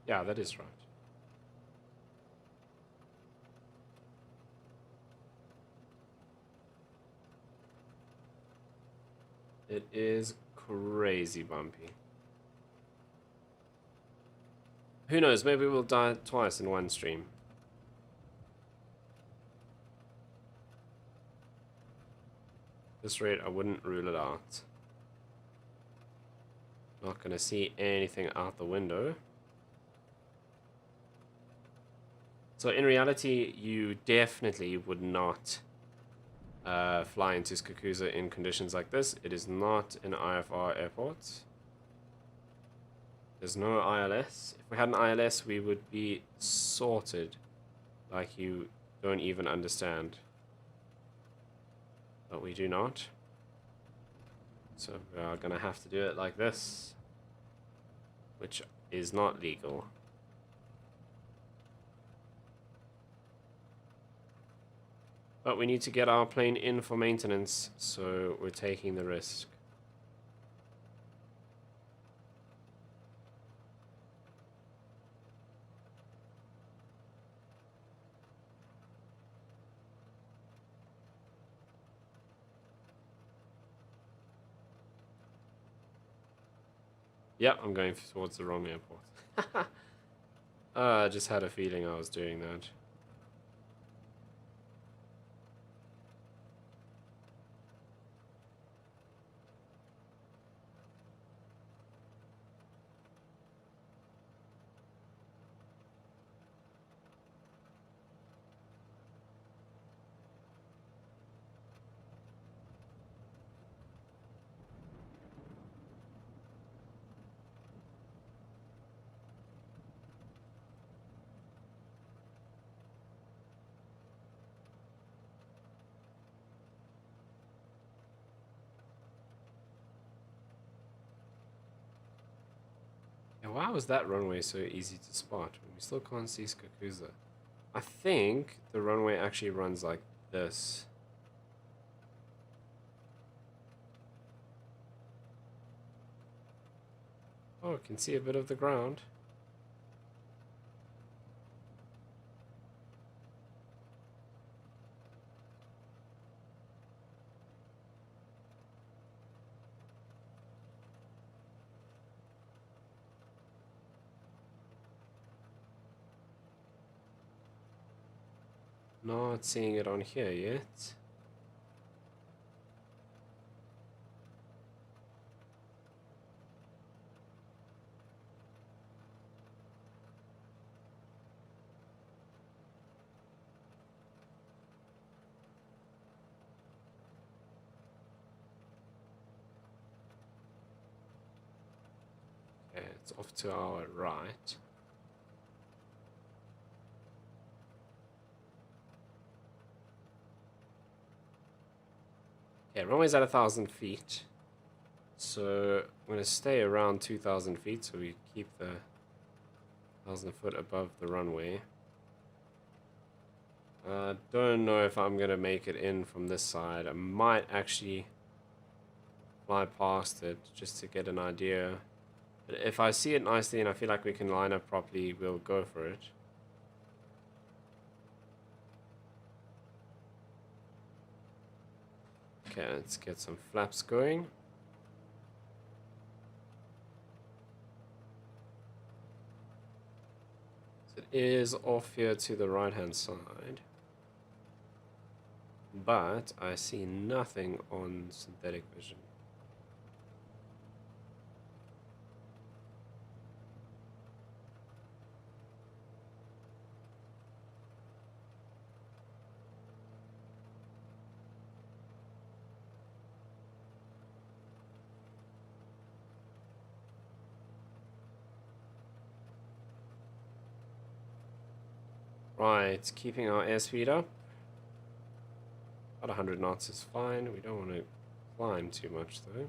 Yeah, that is right. It is crazy bumpy. Who knows, maybe we'll die twice in one stream. At this rate, I wouldn't rule it out. Not gonna see anything out the window. So in reality, you definitely would not fly into Skakusa in conditions like this. It is not an IFR airport. There's no ILS. If we had an ILS, we would be sorted like you don't even understand. But we do not. So we are going to have to do it like this, which is not legal. But we need to get our plane in for maintenance, so we're taking the risk. Yep, I'm going towards the wrong airport. I just had a feeling I was doing that. Yeah, why was that runway so easy to spot? We still can't see Skakusa. I think the runway actually runs like this. Oh, I can see a bit of the ground. Not seeing it on here yet. Okay, it's off to our right. Okay, runway's at 1,000 feet. So I'm going to stay around 2,000 feet so we keep the 1,000 foot above the runway. I don't know if I'm going to make it in from this side. I might actually fly past it just to get an idea. But if I see it nicely and I feel like we can line up properly, we'll go for it. Okay, let's get some flaps going. So it is off here to the right hand side. But I see nothing on synthetic vision. Right, keeping our airspeed up. About 100 knots is fine. We don't want to climb too much though.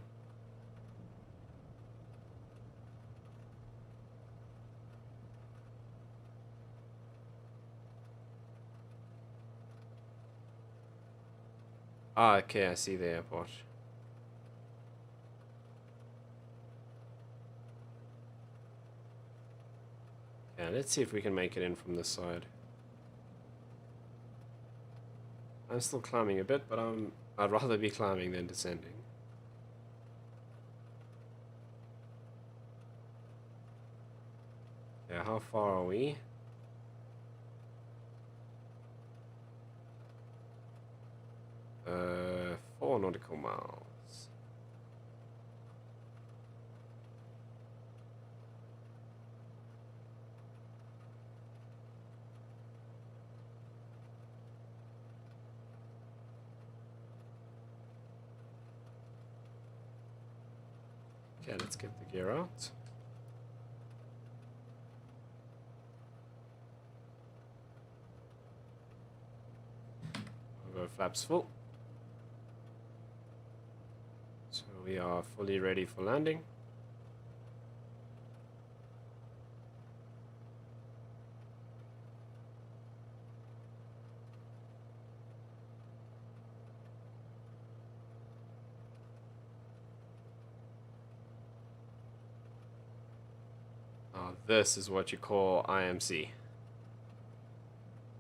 Ah, okay, I see the airport. Yeah, let's see if we can make it in from this side. I'm still climbing a bit, but I'd rather be climbing than descending. Yeah, how far are we? Uh, 4 nautical miles. Okay, let's get the gear out. I'll go flaps full. So we are fully ready for landing. This is what you call IMC.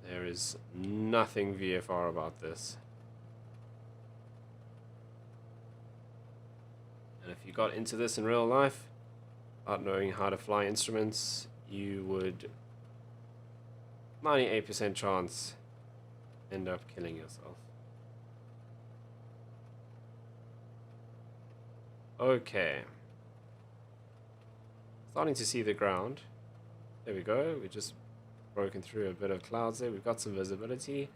There is nothing VFR about this. And if you got into this in real life, Not knowing how to fly instruments, you would 98% chance end up killing yourself. Okay. Starting to see the ground. There we go. We just broken through a bit of clouds there. We've got some visibility.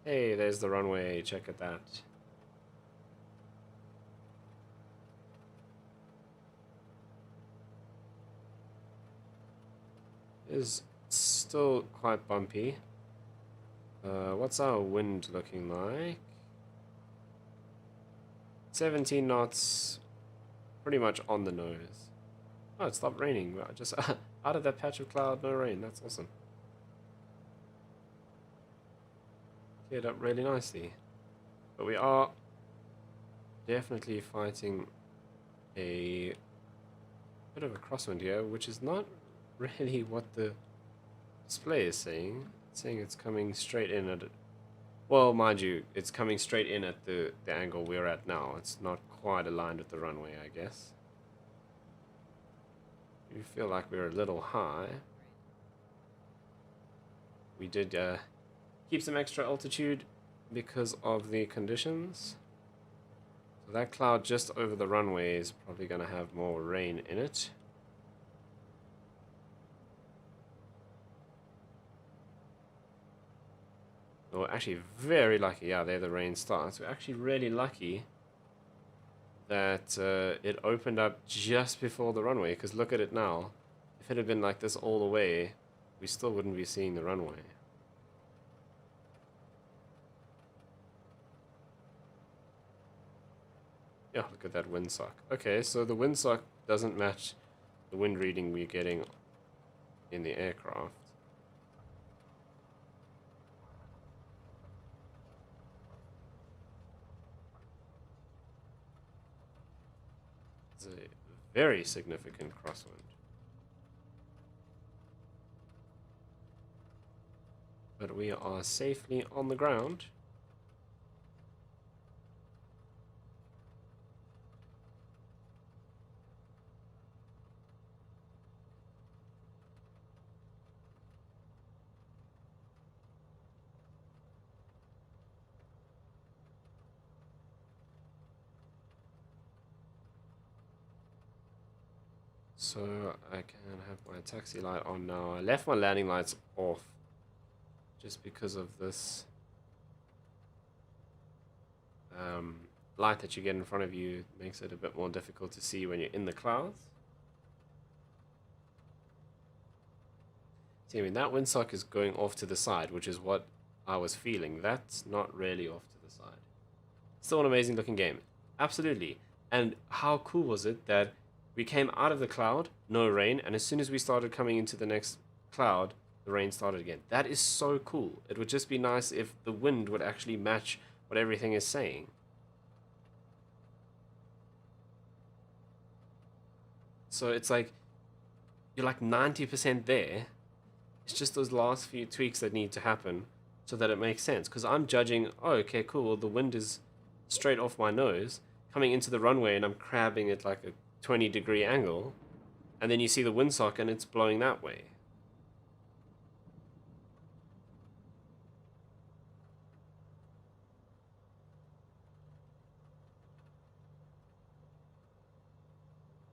Hey, there's the runway. Check at that. It is still quite bumpy. What's our wind looking like? 17 knots, pretty much on the nose. Oh, it stopped raining. Just out of that patch of cloud, no rain. That's awesome. Cleared up really nicely. But we are definitely fighting a bit of a crosswind here, which is not really what the display is saying. It's saying it's coming straight in at it. Well, mind you, it's coming straight in at the angle we're at now. It's not quite aligned with the runway, I guess. We feel like we're a little high. We did keep some extra altitude because of the conditions. So that cloud just over the runway is probably going to have more rain in it. We're actually very lucky. Yeah, there the rain starts. We're actually really lucky that it opened up just before the runway, because look at it now. If it had been like this all the way, we still wouldn't be seeing the runway. Yeah, look at that windsock. Okay, so the windsock doesn't match the wind reading we're getting in the aircraft. It's a very significant crosswind. But we are safely on the ground. So I can have my taxi light on now. I left my landing lights off just because of this light that you get in front of you. It makes it a bit more difficult to see when you're in the clouds. See, I mean, that windsock is going off to the side, which is what I was feeling. That's not really off to the side. Still an amazing looking game. Absolutely. And how cool was it that we came out of the cloud, no rain, and as soon as we started coming into the next cloud, the rain started again. That is so cool. It would just be nice if the wind would actually match what everything is saying. So it's like, you're like 90% there. It's just those last few tweaks that need to happen so that it makes sense. Because I'm judging, oh, okay, cool, the wind is straight off my nose, coming into the runway, and I'm crabbing at like a 20-degree angle, and then you see the windsock and it's blowing that way.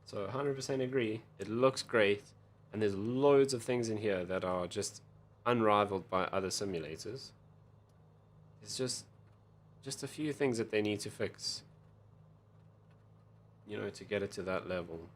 So 100% agree, it looks great, and there's loads of things in here that are just unrivaled by other simulators. It's just a few things that they need to fix, you know, to get it to that level.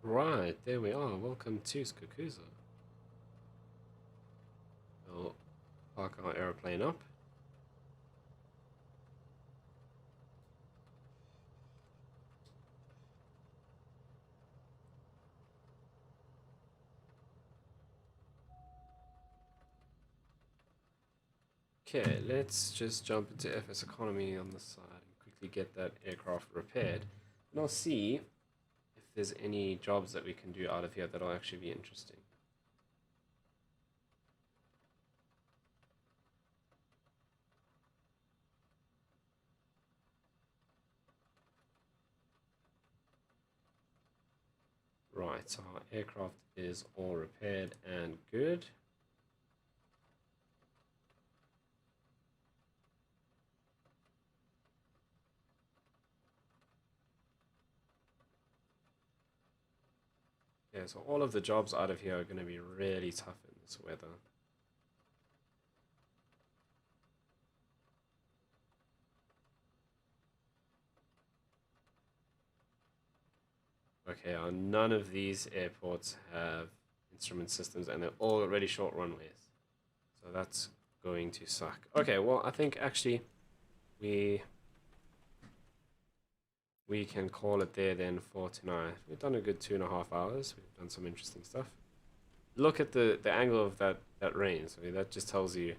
Right, there we are. Welcome to Skukuza. Well, park our aeroplane up. Okay, let's just jump into FSEconomy on the side and quickly get that aircraft repaired. And I'll see if there's any jobs that we can do out of here that'll actually be interesting. Right, so our aircraft is all repaired and good. Yeah, so all of the jobs out of here are going to be really tough in this weather. Okay, none of these airports have instrument systems and they're all already short runways. So that's going to suck. Okay, well, I think actually we can call it there then for tonight. We've done a good 2.5 hours. We've done some interesting stuff. Look at the angle of that rain. So that just tells you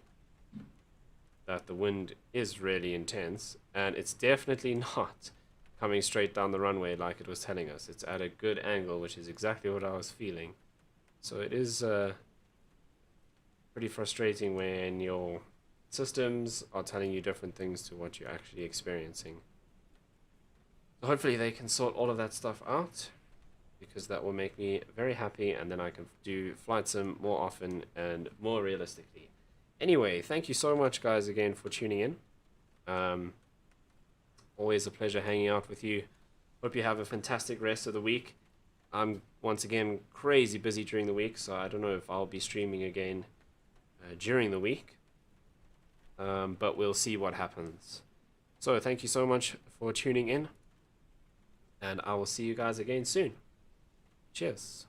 that the wind is really intense, and it's definitely not coming straight down the runway like it was telling us. It's at a good angle, which is exactly what I was feeling. So it is pretty frustrating when your systems are telling you different things to what you're actually experiencing. So hopefully they can sort all of that stuff out, because that will make me very happy, and then I can do flight sim more often and more realistically. Anyway, thank you so much, guys, again for tuning in. Always a pleasure hanging out with you. Hope you have a fantastic rest of the week. I'm once again crazy busy during the week, so I don't know if I'll be streaming again during the week, but we'll see what happens. So thank you so much for tuning in, and I will see you guys again soon. Cheers.